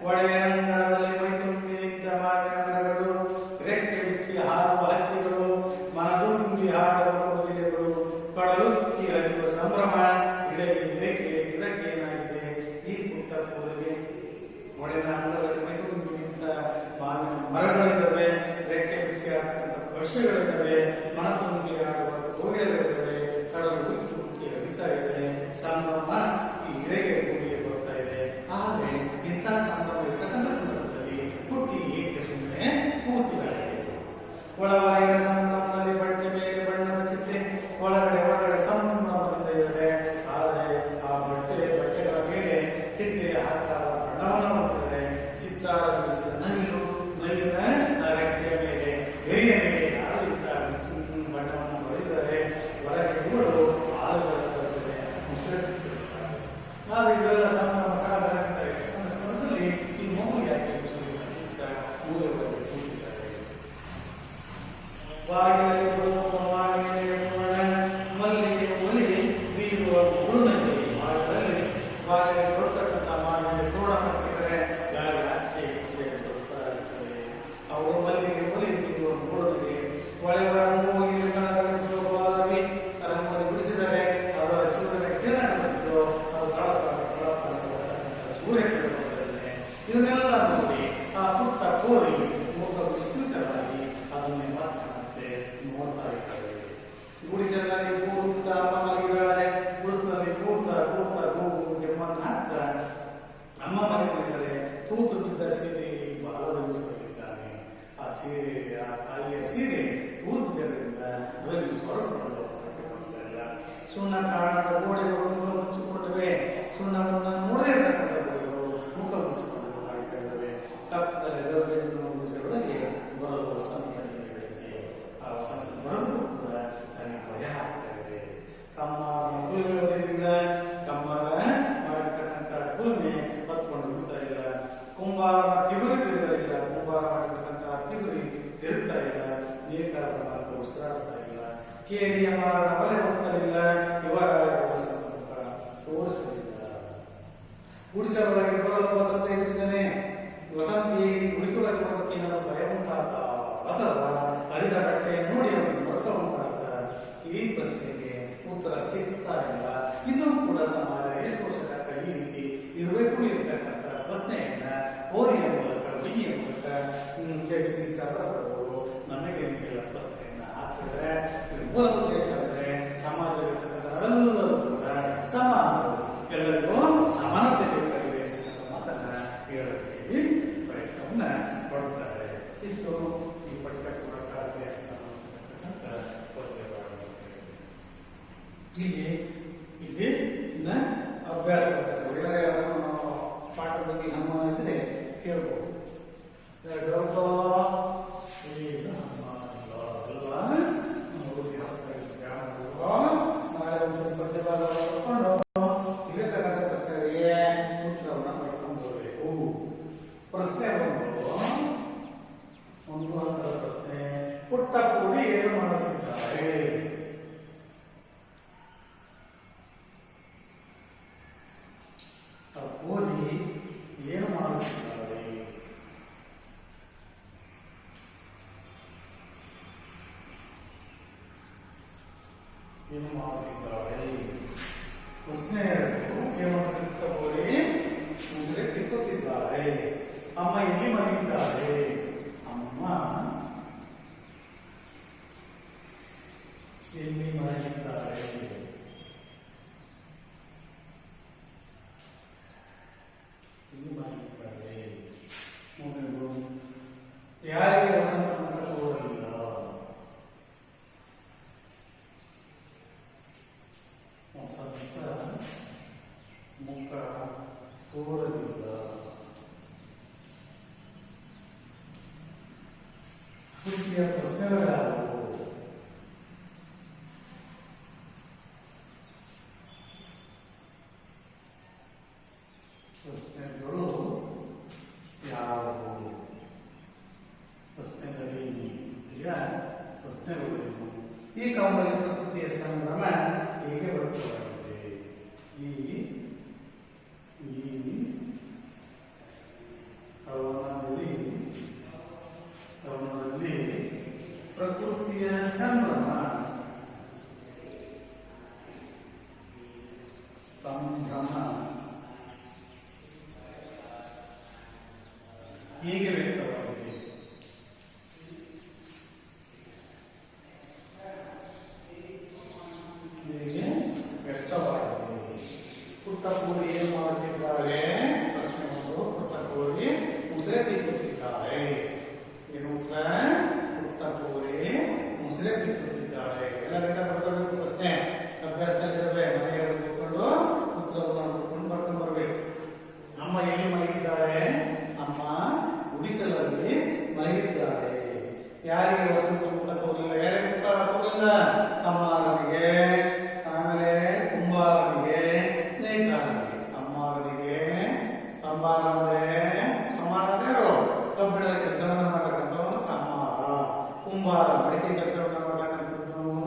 ಒಳ್ಳೆಯ ಅಂಗಳದಲ್ಲಿ ಮೈತುಂಬಿ ನಿಂತ ಮಾವಿನ ಮರಗಳು, ರೆಕ್ಕೆ ಬಿಚ್ಚಿ ಹಾರುವ ಹಕ್ಕಿಗಳು, ಮನದುಂಬಿ ಹಾಡುವ ಕೋಗಿಲೆಗಳು, ಕಡಲುಕ್ಕಿ ಹರಿಯುವ ಸಂಭ್ರಮ. ಗಿಡಕ್ಕೆ ಏನಾಗಿದೆ ಈ ಪುಟ್ಟ ಕೂದಲಿಗೆ? ಒಳ್ಳೆಯ ಅಂಗಳದಲ್ಲಿ ಮೈತುಂಬಿ ನಿಂತ ಮಾವಿನ ಮರಗಳಿದ್ದಾವೆ, ರೆಕ್ಕೆ ಬಿಚ್ಚಿ ಹಾಕತಕ್ಕಂಥ ಪಕ್ಷಿಗಳಿದ್ದಾವೆ, ಮನ ತುಂಬಿ ಆಡುವ ಕೋಗಿಲೆಗಳಿದ್ದಾವೆ, ಕಡಲು ಉಕ್ಕಿ ಉಕ್ಕಿ ಹರಿತಾ ಇದೆ. ಸಂಭ್ರಮ ಈ ಗಿಡಗೆ ಭೂಮಿಗೆ ಬರ್ತಾ ಇದೆ. ಆದರೆ ಇಂತಹ ಸಂಭ್ರಮ ಇರ್ತಕ್ಕಂಥ ಸಂದರ್ಭದಲ್ಲಿ ಹುಟ್ಟಿ ಏಕೆ ಸುಮ್ಮನೆ ಕೂತಿದ್ದಾಳೆ? ಒಳವರೆಗಿನ ಸಂಭ್ರಮದಲ್ಲಿ ಬಟ್ಟೆ ಮೇಲೆ ಬಣ್ಣದ ಚಿಟ್ಟೆ, ಒಳಗಡೆ ಹೊರಗಡೆ ಸಂಭ್ರಮದಿಂದ ಇದ್ದಾರೆ. ಆದರೆ ಆ ಬಟ್ಟೆಗಳ ಮೇಲೆ ಚಿಟ್ಟೆಯ ಹಾಕಾರ ಬಣ್ಣವನ್ನು ಹೊಂದಿದ್ದಾರೆ. ಚಿತ್ತಾರ ಬಿಡಿಸಿದ ನವಿಲಿನ ರೆಕ್ಕೆಯ ಮೇಲೆ ಎರಿಯ ಮೇಲೆ ಯಾರು ಬಣ್ಣವನ್ನು ಹೊಡೆದಿದ್ದಾರೆ. ಹೊರಗೆ ಇವಳು ಹಾಲುಗಳ ಮುಸುಳುತ್ತಿರುತ್ತಾರೆ. ನಾವು ಇವೆಲ್ಲ ಸಂಭ್ರಮ ಸಾಧನೆ ಸಂದರ್ಭದಲ್ಲಿ ಈ ಮಗು ಯಾಕೆ ಮೂಲವಾಗಿ ಕೂತಿದ್ದಾರೆ? ಬಾಗಿಲಲ್ಲಿ ಮಲ್ಲಿಗೆ ಒಲಿ ಬೀರುವ ಉಳುನಲ್ಲಿ ಬಾಗಿಲಲ್ಲಿ ಬರ್ತಕ್ಕಂಥ ಮಾವಿನ ತೋಡ ಹಾಕಿದರೆ ಗಾಳಿ ಆಚೆ ಈಚೆ ಬರ್ತಾ ಇರ್ತದೆ. ಅವರು ಮಲ್ಲಿಗೆ ಒಲಿ ಬೀರುವ ಉಳುನಲ್ಲಿ ಒಳೆವ ರಂಗೋಲಿ ಕಣಗಳಿಸುವ ಬಾಲವಿ ರಂಗೋಲಿ ಬಿಡಿಸಿದರೆ ಅವರ ಸೂರ್ಯನ ಕಿರಣ ಬಂತು. ಸೂರ್ಯ ಕಿರಣಗಳಿದೆ. ಇದನ್ನೆಲ್ಲ ನೋಡಿ ಆ ಪುಟ್ಟ ಕೋರಿ ಮುಖ ವಿಸ್ತೃತವಾಗಿ ಅದನ್ನೇ ಮಾತನಾಡುತ್ತೆ ನೋಡ್ತಾ ಇದ್ದಾರೆ. ಗುಡಿಸಲಲ್ಲಿ ಕೂತ ಅಮ್ಮ ಮಲಗಿದ್ದಾಳೆ. ಗುಡಿಸಲಲ್ಲಿ ಕೂತ ಕೂಗು ಕೆಮ್ಮನ್ನು ಹಾಕ್ತಾ ಅಮ್ಮ ಮಲಗಿದ್ದಾರೆ. ತೂತು ಬಿದ್ದ ಸೀರೆ ಬಾಲವಿಸುತ್ತಿದ್ದಾನೆ. ಆ ಸೀರೆ ಆ ತಾಯಿಯ ಸೀರೆ ತೂತು ಬಿದ್ದರಿಂದ ಅದರಲ್ಲಿ ಸ್ವರಗಳು ಬರ್ತಾ ಇಲ್ಲ. ಸುಣ್ಣ ಕಾರಣದ ಗೋಡೆಗಳು ಮುಖ ಮುಚ್ಚಿಕೊಂಡಿವೆ. ಸುಣ್ಣವನ್ನು ನೋಡದೇ ಇರತಕ್ಕಂಥ ಗೋಡೆಗಳು ಮುಖ ಮುಚ್ಚಿಕೊಂಡು ಆಗ್ತಾ ಇದ್ದಾವೆ. ಕತ್ತಲೆ ಮುಗಿಸೊಳಗೆ ಬರಲು ವಸಂತ ಹೇಳಿಕೆ. ಆ ವಸಂತ ಬರೋದು ಕೂಡ ನನಗೆ ಭಯ ಆಗ್ತಾ ಇದೆ. ಕಮ್ಮಾರನ ಕುಲುಮೆಯಿಂದ ಕಮ್ಮಾರ ಮಾಡಿರ್ತಕ್ಕಂಥ ಕುಲುಮೆ ಹೊತ್ಕೊಂಡು ಬಿಡ್ತಾ ಇಲ್ಲ. ಕುಂಬಾರನ ತಿಗುರಿ ತಿರುಗಲಿಲ್ಲ. ಕುಂಬಾರ ಮಾಡಿರ್ತಕ್ಕಂಥ ತಿಗುರಿ ತಿರುಗ್ತಾ ಇಲ್ಲ. ನೇಕಾರರ ಮಾತು ಉಸಿರಾಡ್ತಾ ಇಲ್ಲ. ಕೇರಿಯ ಮಾರನ ಬಲೆ ಹೋಗ್ತಾ ಇಲ್ಲ. ಇವರ ವಸಂತ ಗುಡಿಸಲೊಳಗೆ ಬರಲು ವಸಂತ ಎದುರಿದ್ದಾನೆ. ವಸಂತಿ ಗುಡಿಸಲೊಳಗೆ ಬರೋದಕ್ಕೆ ಏನಾದರೂ ಭಯ ಉಂಟಾತ ಅಥವಾ ಹರಿದ ಬಟ್ಟೆ ನೋಡಿ ಅವರಿಗೆ ನಡುಕ ಉಂಟಾತ? ಈ ಪ್ರಶ್ನೆಗೆ ಉತ್ತರ ಸಿಗ್ತಾ ಇಲ್ಲ. ಇನ್ನೂ ಕೂಡ ಸಮಾಜ ಎಷ್ಟು ವರ್ಷ ಈ ರೀತಿ ಇರಬೇಕು ಇರತಕ್ಕಂಥ ಪ್ರಶ್ನೆಯನ್ನ ಹೋರಿಯ ಮೂಲಕ ವಿಧಿಯ ಮೂಲಕ ಶ್ರೀ ಸಭಾಪತಿಗಳು ನಮಗೆ ಪ್ರಶ್ನೆಯನ್ನ ಹಾಕಿದ್ರೆ ಮೂಲ ಉದ್ದೇಶ ಅಂದ್ರೆ ಸಮಾಜದಲ್ಲಿರ್ತಕ್ಕಂಥವರೆಲ್ಲರೂ ಕೂಡ ಸಮಾನರು, ಎಲ್ಲರಿಗೂ ಸಮಾನತೆ ಬೇಕಾಗಿದೆ ಅನ್ನೋ ಮಾತನ್ನ ಹೇಳೋದಕ್ಕೆ ಪ್ರಯತ್ನವನ್ನ ಪಡುತ್ತಾರೆ. ಇಷ್ಟು ಈ ಪಠ್ಯಪುರಕ್ಕೆ ಸಂಬಂಧಪಟ್ಟಂತ ಪದ್ಯವಾಗಿದೆ. ಇಲ್ಲಿ ಇನ್ನ ಅಭ್ಯಾಸ ಪಾಠದ ಬಗ್ಗೆ ಗಮನಿಸಿದ್ರೆ ಕೇಳ್ಬೋದು. ಪ್ರಶ್ನೆ ಒಂದು ಹಂತದ ಪ್ರಶ್ನೆ. ಪುಟ್ಟ ಕೂಡಿ ಏನು ಮಾಡುತ್ತಿದ್ದಾರೆ? ಕೂಡಿ ಏನು ಮಾಡುತ್ತಿದ್ದಾರೆ? ಏನು ಮಾಡುತ್ತಿದ್ದಾರೆ? ಪ್ರಶ್ನೆ ಏನು ಕೂಡಿ ಮುಸುರೆ ತಿಕ್ಕುತ್ತಿದ್ದಾರೆ. ಅಮ್ಮ ಎಲ್ಲಿ ಮಲಗಿದ್ದಾರೆ? ಅಮ್ಮ ಎಲ್ಲಿ ಮಲಗಿದ್ದಾರೆ? ಎಲ್ಲಿ ಮಲಗಿದ್ದಾರೆ? ಯಾರಿಗೆ ವಸಂತ ಮುಖ ತೋರಲಿಲ್ಲ? ವಸಂತ ಮುಖ ತೋರಲಿಲ್ಲ. ಕೃತಿಯ ಪ್ರಶ್ನೆಗಳಾದವು. ಪ್ರಶ್ನೆಗಳು ಯಾವುವು? ಪ್ರಶ್ನೆಗಳೇನು? ಈಗ ಪ್ರಶ್ನೆಗಳೇನು? ಈ ಕಾಲದಲ್ಲಿ ಪ್ರಕೃತಿಯ ಸಂಭ್ರಮ ಹೇಗೆ ಬರುತ್ತದೆ? ಈ ಕವನದಲ್ಲಿ ಪ್ರಕೃತಿಯ ಸಂಭ್ರಮ ಹೀಗೆ ವ್ಯಕ್ತವಾಗಿದೆ. ಹೀಗೆ ವ್ಯಕ್ತವಾಗಿದೆ. ಪುಟ್ಟ ಕೂಡಿ ಏನು ಮಾಡುತ್ತಿದ್ದಾರೆ? ಪ್ರಶ್ನೆ ಒಂದು. ಪುಟ್ಟ ಕೂಡಿ ಮುಸುರೆ ತಿಕ್ಕುತ್ತಿದ್ದಾರೆ. ಏನು ಉತ್ತರ? ಪುಟ್ಟ ಕೂಡಿ ಮುಸುರೆ ತಿಕ್ಕುತ್ತಿದ್ದಾರೆ. ಎಲ್ಲ ಬೇಕಾಗಬೇಕು ಪ್ರಶ್ನೆ. ಅಭ್ಯಾಸದಲ್ಲಿರಬೇಕು. ಮನೆಗೆ ಕೂತ್ಕೊಂಡು ಉತ್ತರವನ್ನು ನೋಡ್ಕೊಂಡು ಬರ್ಕೊಂಡು ಬರಬೇಕು. ಅಮ್ಮ ಎಲ್ಲಿ ಮಲಗಿದ್ದಾರೆ? ಅಮ್ಮ ಗುಡಿಸಲಲ್ಲಿ ಮಲಗಿದ್ದಾರೆ. ಯಾರಿಗೆ ವಸಂತ ಮುಖ ತೋರಲಿಲ್ಲ? ಯಾರಿಗೆ ಮುಖ ತೋರಲಿಲ್ಲ? ಅಮ್ಮನಿಗೆ, ಆಮೇಲೆ ಕುಂಬಾರನಿಗೆ, ನೇಕಾರನಿಗೆ. ಅಮ್ಮನಿಗೆ ಸಂಬಾರ ಅಂದ್ರೆ ಯಾರು? ಕಬ್ಬಿಣದ ಕೆಲಸವನ್ನು ಮಾಡತಕ್ಕಂಥವನು ಕಮ್ಮಾರ. ಕುಂಬಾರ ಮಡಿಕೆ ಕೆಲಸವನ್ನು ಮಾಡತಕ್ಕಂಥವನು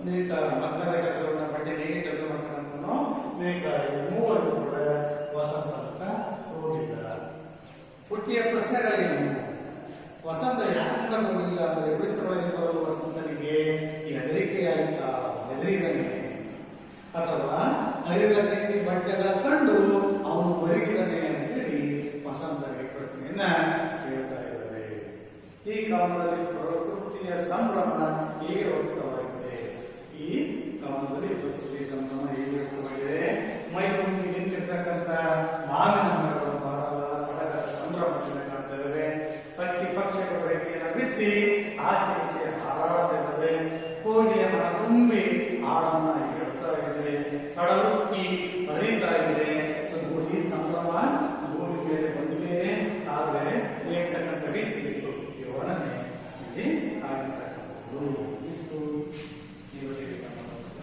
ನೇಕಾರ. ಮಕ್ಕಳ ಕೆಲಸವನ್ನು ಬಟ್ಟೆ ನೇಗೆ ಕೆಲಸ ಮಾಡ್ತಕ್ಕಂಥವನು ನೇಕಾರ. ಮೂವರು ಕೂಡ ವಸಂತ ಮುಖ ತೋರಿಲ್ಲ. ಹುಟ್ಟಿಯ ಪ್ರಶ್ನೆಗಳೇನು? ವಸಂತ ಯಾಕೆ ಬರಲಿಲ್ಲ ಅಂದರೆ ಗುಡಿಸಲೊಳಗೆ ಬರಲು ವಸಂತನಿಗೆ ಹೆದರಿಕೆಯಾಯಿತಾ? ಹೆದರಿದನೆ ಅಥವಾ ಹರಿದ ಚಂದಿ ಬಟ್ಟೆಗಳ ಕಂಡು ಅವನು ಬರಿಗಿದನೆ ಅಂತೇಳಿ ವಸಂತನಿಗೆ ಪ್ರಶ್ನೆಯನ್ನ ಕೇಳ್ತಾ ಇದ್ದಾರೆ. ಈ ಕಾಲದಲ್ಲಿ ಪ್ರಕೃತಿಯ ಸಂಭ್ರಮ ಹೇಗೆ ವ್ಯಕ್ತವಾಗಿದೆ? ಈ ಕಾಲದಲ್ಲಿ ಪ್ರಕೃತಿ ಸಂಭ್ರಮ ಹೇಗೆ ವ್ಯಕ್ತವಾಗಿದೆ? ಮೈಸೂರಿಗೆ ನಿಂತಿರ್ತಕ್ಕಂಥ ಮಾವಿನ ಮರಗಳು ಮರದ ಸಡಗರ ಸಂಭ್ರಮದಿಂದ ಕಾಣ್ತಾ ಇದ್ದಾವೆ. ಪಕ್ಷಿ ಪಕ್ಷಿಗಳ ರೆಕ್ಕೆಯನ್ನು ಬಿಚ್ಚಿ ಆಚೆ ಈಚೆ ಹಾರಾಡ್ತಾ ಇದ್ದಾವೆ. ಕೋಗಿಲೆ ಮನ ತುಂಬಿ ಹಾಡನ್ನ ಹೇಳ್ತಾ ಇದೆ. ಕಡಲುಕ್ಕಿ ಹರಿತಾ ಇದೆ. ಈ ಸಂಭ್ರಮ ಭೂಮಿ ಮೇಲೆ ಬಂದಿದೆ. ಆದರೆ ಹೇಳ್ತಕ್ಕಂಥ ರೀತಿಯಲ್ಲಿ ಪ್ರಕೃತಿಯ ವರ್ಣನೆ ಇಲ್ಲಿ ಆಗಿರ್ತಕ್ಕಂಥದ್ದು. ಇಷ್ಟು ಇವತ್ತಿಗೆ ಸಂಬಂಧಪಟ್ಟ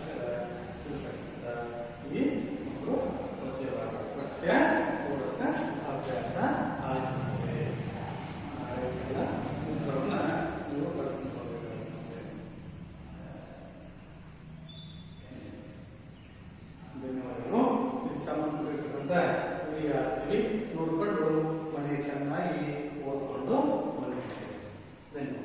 ಅಂತ ಆಗ್ತೀವಿ. ನೋಡ್ಕೊಂಡು ಮನೆ ಚೆನ್ನಾಗಿ ಓದ್ಕೊಂಡು ಮನೆ ಧನ್ಯವಾದ.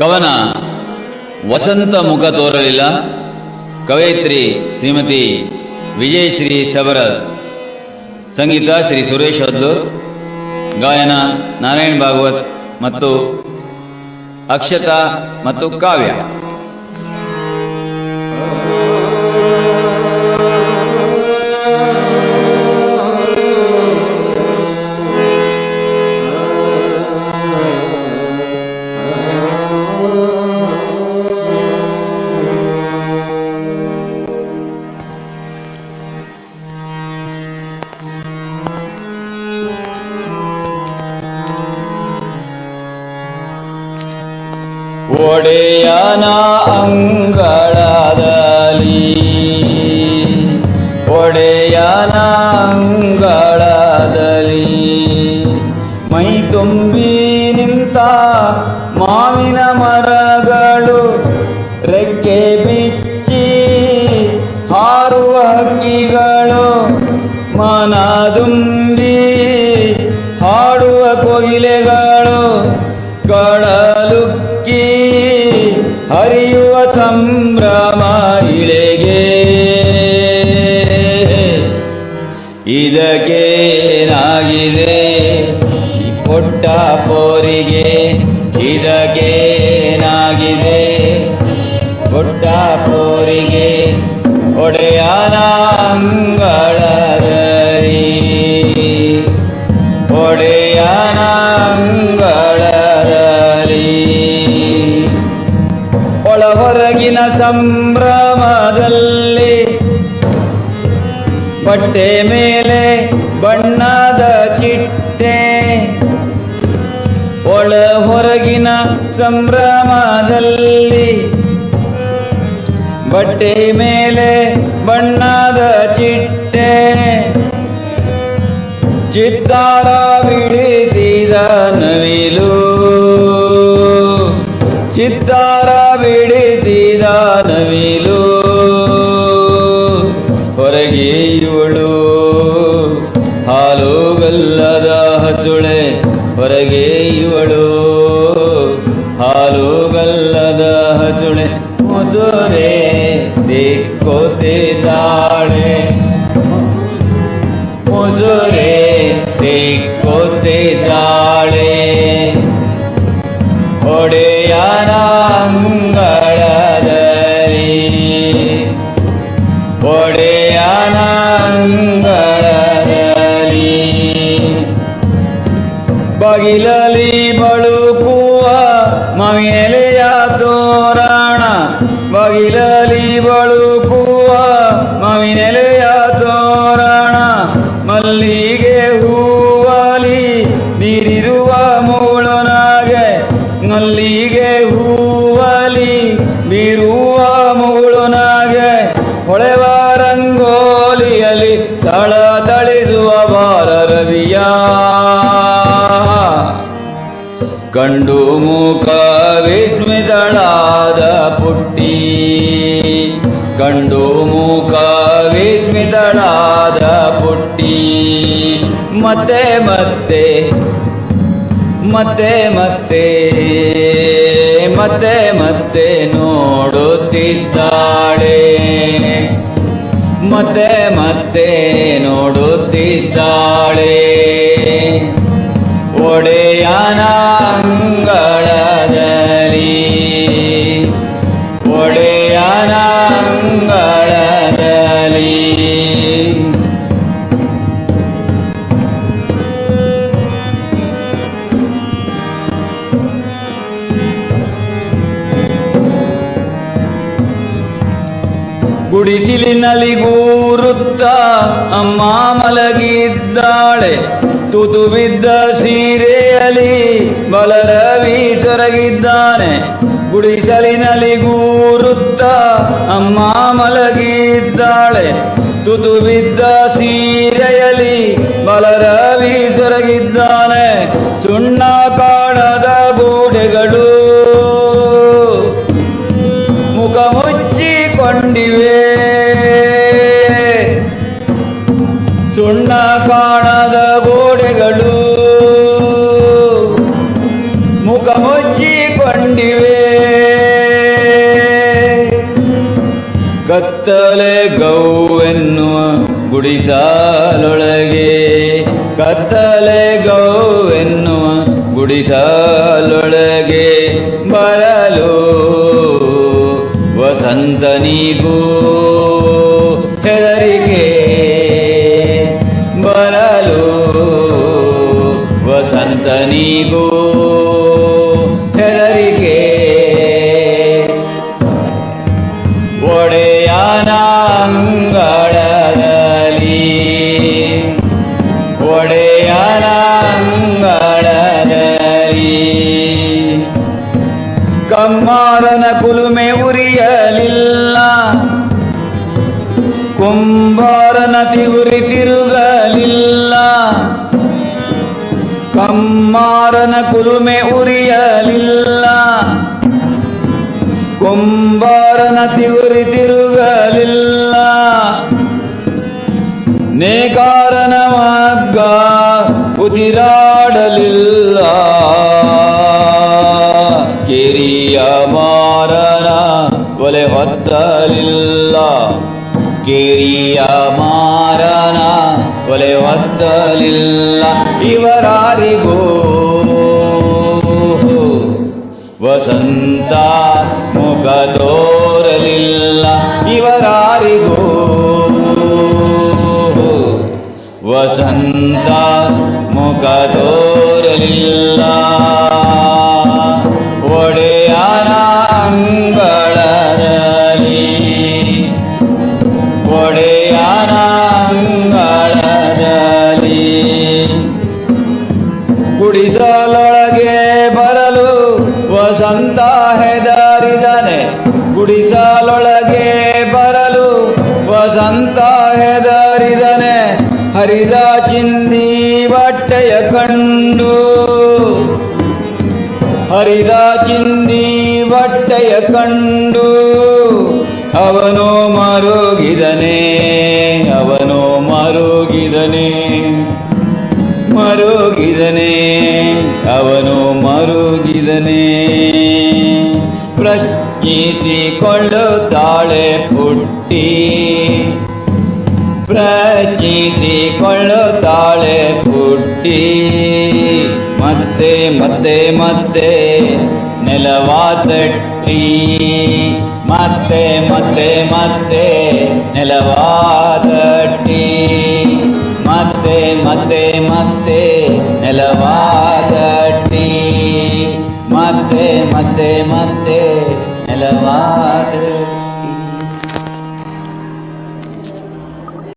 ಕವನ ವಸಂತ ಮುಖ ತೋರಲಿಲ್ಲ. ಕವಯಿತ್ರಿ ಶ್ರೀಮತಿ ವಿಜಯಶ್ರೀ ಸಬರದ್, ಸಂಗೀತ ಶ್ರೀ ಸುರೇಶ್ ಹೊದ್ಲೂರ್, ಗಾಯನ ನಾರಾಯಣ್ ಭಾಗವತ್ ಮತ್ತು ಅಕ್ಷತಾ ಮತ್ತು ಕಾವ್ಯ. ಒಡೆಯನ ಅಂಗಳದಲ್ಲಿ, ಒಡೆಯನ ಅಂಗಳದಲ್ಲಿ ಮೈ ತುಂಬಿ ನಿಂತ ಮಾವಿನ ಮರಗಳು, ರೆಕ್ಕೆ ಬಿಚ್ಚಿ ಹಾರುವ ಹಕ್ಕಿಗಳು, ಮನದುಂಬಿ ಹಾಡುವ ಕೋಗಿಲೆಗಳು, ಕಡಲುಕ್ಕಿ ಹರಿಯುವ ಸಂಭ್ರಮ ಇಳೆಗೆ. ಇದಕ್ಕೇನಾಗಿದೆ ಈ ಪುಟ್ಟ ಪೋರಿಗೆ, ಇದಕ್ಕೇನಾಗಿದೆ ಪುಟ್ಟ ಪೋರಿಗೆ, ಒಡೆಯನ ಅಂಗಳದಲ್ಲಿ, ಒಡೆಯನ ಅಂಗಳದಲ್ಲಿ ಒಳ ಹೊರಗಿನ ಸಂಭ್ರಮದಲ್ಲಿ ಬಟ್ಟೆ ಮೇಲೆ ಬಣ್ಣದ ಚಿಟ್ಟೆ, ಒಳ ಹೊರಗಿನ ಸಂಭ್ರಮದಲ್ಲಿ ಬಟ್ಟೆ ಮೇಲೆ ಬಣ್ಣದ ಚಿಟ್ಟೆ, ಚಿತ್ತಾರ ಬಿಡಿಸಿದ ನವಿಲು, ಚಿತ್ತಾರ ಬಿಡಿಸಿದ ನವಿಲು, ಹೊರಗೆ ಇವಳು ಹಾಲುಗಲ್ಲದ ಹಸುಳೆ, ಹೊರಗೆ ಇವಳು ಹಾಲುಗಲ್ಲದ ಹಸುಳೆ, ಮುಸುರೆ ದಿಕ್ಕೋತಿದ್ದಾಳೆ, ಮುಸುರೆ ದಿಕ್ಕೋತಿದ್ದಾಳೆ, ಒಡೆಯನ ಅಂಗಳದಲ್ಲಿ, ಒಡೆಯನ ಅಂಗಳದಲ್ಲಿ ಬಗಿಲಲಿ ಬಳುಕುವ ಮಾವಿನೆಲೆಯ ತೋರಣ, ಬಗಿಲಲಿ ಬಳುಕುವ ಮಾವಿನೆಲೆಯ ತೋರಣ, ಮಲ್ಲಿಗೆ ಹೂವಲಿ ನೀರಿರುವ ಮುಗುಳುನಾಗೆ, ಮಲ್ಲಿಗೆ ಹೂವಲಿ ಬೀರುವ ಮುಗುಳುನಾಗೆ, ಹೊಳೆವ ರಂಗೋಲಿಯಲ್ಲಿ ತಳ ತಳಿಸುವ ಬಾಲ ರವಿಯ, ಕಂಡು ಮೂಕ ವಿಸ್ಮಿತಳಾದ ಪುಟ್ಟಿ, ಕಂಡು ಮೂಕ ವಿಸ್ಮಿತಳಾದ ಪುಟ್ಟಿ, ಮತ್ತೆ ಮತ್ತೆ ಮತ್ತೆ ಮತ್ತೆ ಮತ್ತೆ ಮತ್ತೆ ನೋಡುತ್ತಿದ್ದಾಳೆ, ಮತ್ತೆ ಮತ್ತೆ ನೋಡುತ್ತಿದ್ದಾಳೆ ಒಡೆಯನ ಅಂಗಳದಲ್ಲಿ ಒಡೆಯನ ಅಂಗಳದಲ್ಲಿ ಗುಡಿಸಿಲಿನಲ್ಲಿ ಗೂರುತ್ತ ಅಮ್ಮ ಮಲಗಿದ್ದಾಳೆ ತುತು ಬಿದ್ದ ಸೀರೆಯಲ್ಲಿ ಬಲರವಿ ಸೊರಗಿದ್ದಾನೆ ಗುಡಿಸಲಿನಲ್ಲಿ ಗೂರುತ್ತ ಅಮ್ಮ ಮಲಗಿದ್ದಾಳೆ ತುತು ಬಿದ್ದ ಸೀರೆಯಲ್ಲಿ ಬಲರವಿ ಸೊರಗಿದ್ದಾನೆ ಸುಣ್ಣ ಕಾಣದ ಗೋಡೆಗಳು ಮುಖ ಮುಚ್ಚಿಕೊಂಡಿವೆ ಸುಣ್ಣ ಕಾಣದ ಗೋಡೆಗಳು ಮುಖ ಮುಚ್ಚಿಕೊಂಡಿವೆ ಕತ್ತಲೆ ಗೌವೆನ್ನುವ ಗುಡಿಸಲೊಳಗೆ ಕತ್ತಲೆ ಗೌವೆನ್ನುವ ಗುಡಿಸಲೊಳಗೆ ಬರಲು ವಸಂತನಿಗೂ ಹೆದರಿಕೆ ಬರಲು ವಸಂತನಿಗೂ ಹೆದರಿಕೆ ಒಡೆಯನ ಅಂಗಳದಲ್ಲಿ ಒಡೆಯನ ಅಂಗಳದಲ್ಲಿ ಕಮ್ಮಾರನ ಕುಲುಮೆ ಉರಿಯಲಿಲ್ಲ ಕುಂಬಾರನ ತಿಗುರಿ ತಿರುಗಲಿಲ್ಲ ಕಮ್ಮಾರನ ಕುಲುಮೆ ಉರಿಯಲಿಲ್ಲ ಕುಂಬಾರನ ತಿಗುರಿ ತಿರುಗಲಿಲ್ಲ ನೇಕಾರನ ಮಗ್ಗ ಉಸಿರಾಡಲಿಲ್ಲ ಕಿರಿಯ ಮಾರನ ಒಲೆ ಹೊತ್ತಲಿಲ್ಲ ಕಿರಿಯ ಮಾರನ ಒಲೆ ಹೊತ್ತಲಿಲ್ಲ ಇವರಾರಿಗೂ ವಸಂತ ಮುಖ ತೋರಲಿಲ್ಲ ಇವರಾರಿಗೂ ವಸಂತ ಮುಖ ತೋರಲಿಲ್ಲ ಒಡೆಯನ ಅಂಗಳದಲ್ಲಿ ಒಡೆಯನ ಅಂಗಳದಲ್ಲಿ ಗುಡಿಸಲೊಳಗೆ ಬರಲು ವಸಂತ ಹೆದರಿದನೆ ಗುಡಿಸಲೊಳಗೆ ಬರಲು ವಸಂತ ಹೆದರಿದನೆ ಹರಿದ ಚಿಂದಿ ಬಟ್ಟೆಯ ಕಂಡು ಹರಿದ ಚಿಂದಿ ಬಟ್ಟೆಯ ಕಂಡು ಅವನು ಮರುಗಿದನೆ ಅವನು ಮರುಗಿದನೆ ಮರುಗಿದನೆ ಅವನು ಮರುಗಿದನೆ ಪ್ರಶ್ನಿಸಿಕೊಳ್ಳುತ್ತಾಳೆ ಪುಟ್ಟಿ ಪ್ರಶ್ನಿಸಿಕೊಳ್ಳುತ್ತಾಳೆ ಪುಟ್ಟಿ ಮತ್ತೆ ಮತ್ತೆ ಮತ್ತೆ ನೆಲವ ತಟ್ಟಿ ಮತ್ತೆ ಮತ್ತೆ ಮತ್ತೆ ನೆಲವ ತಟ್ಟಿ ಮತ್ತೆ ಮತ್ತೆ ಮತ್ತೆ ನೆಲವ ತಟ್ಟಿ ಮತ್ತೆ ಮತ್ತೆ ಮತ್ತೆ ನೆಲವ ತಟ್ಟಿ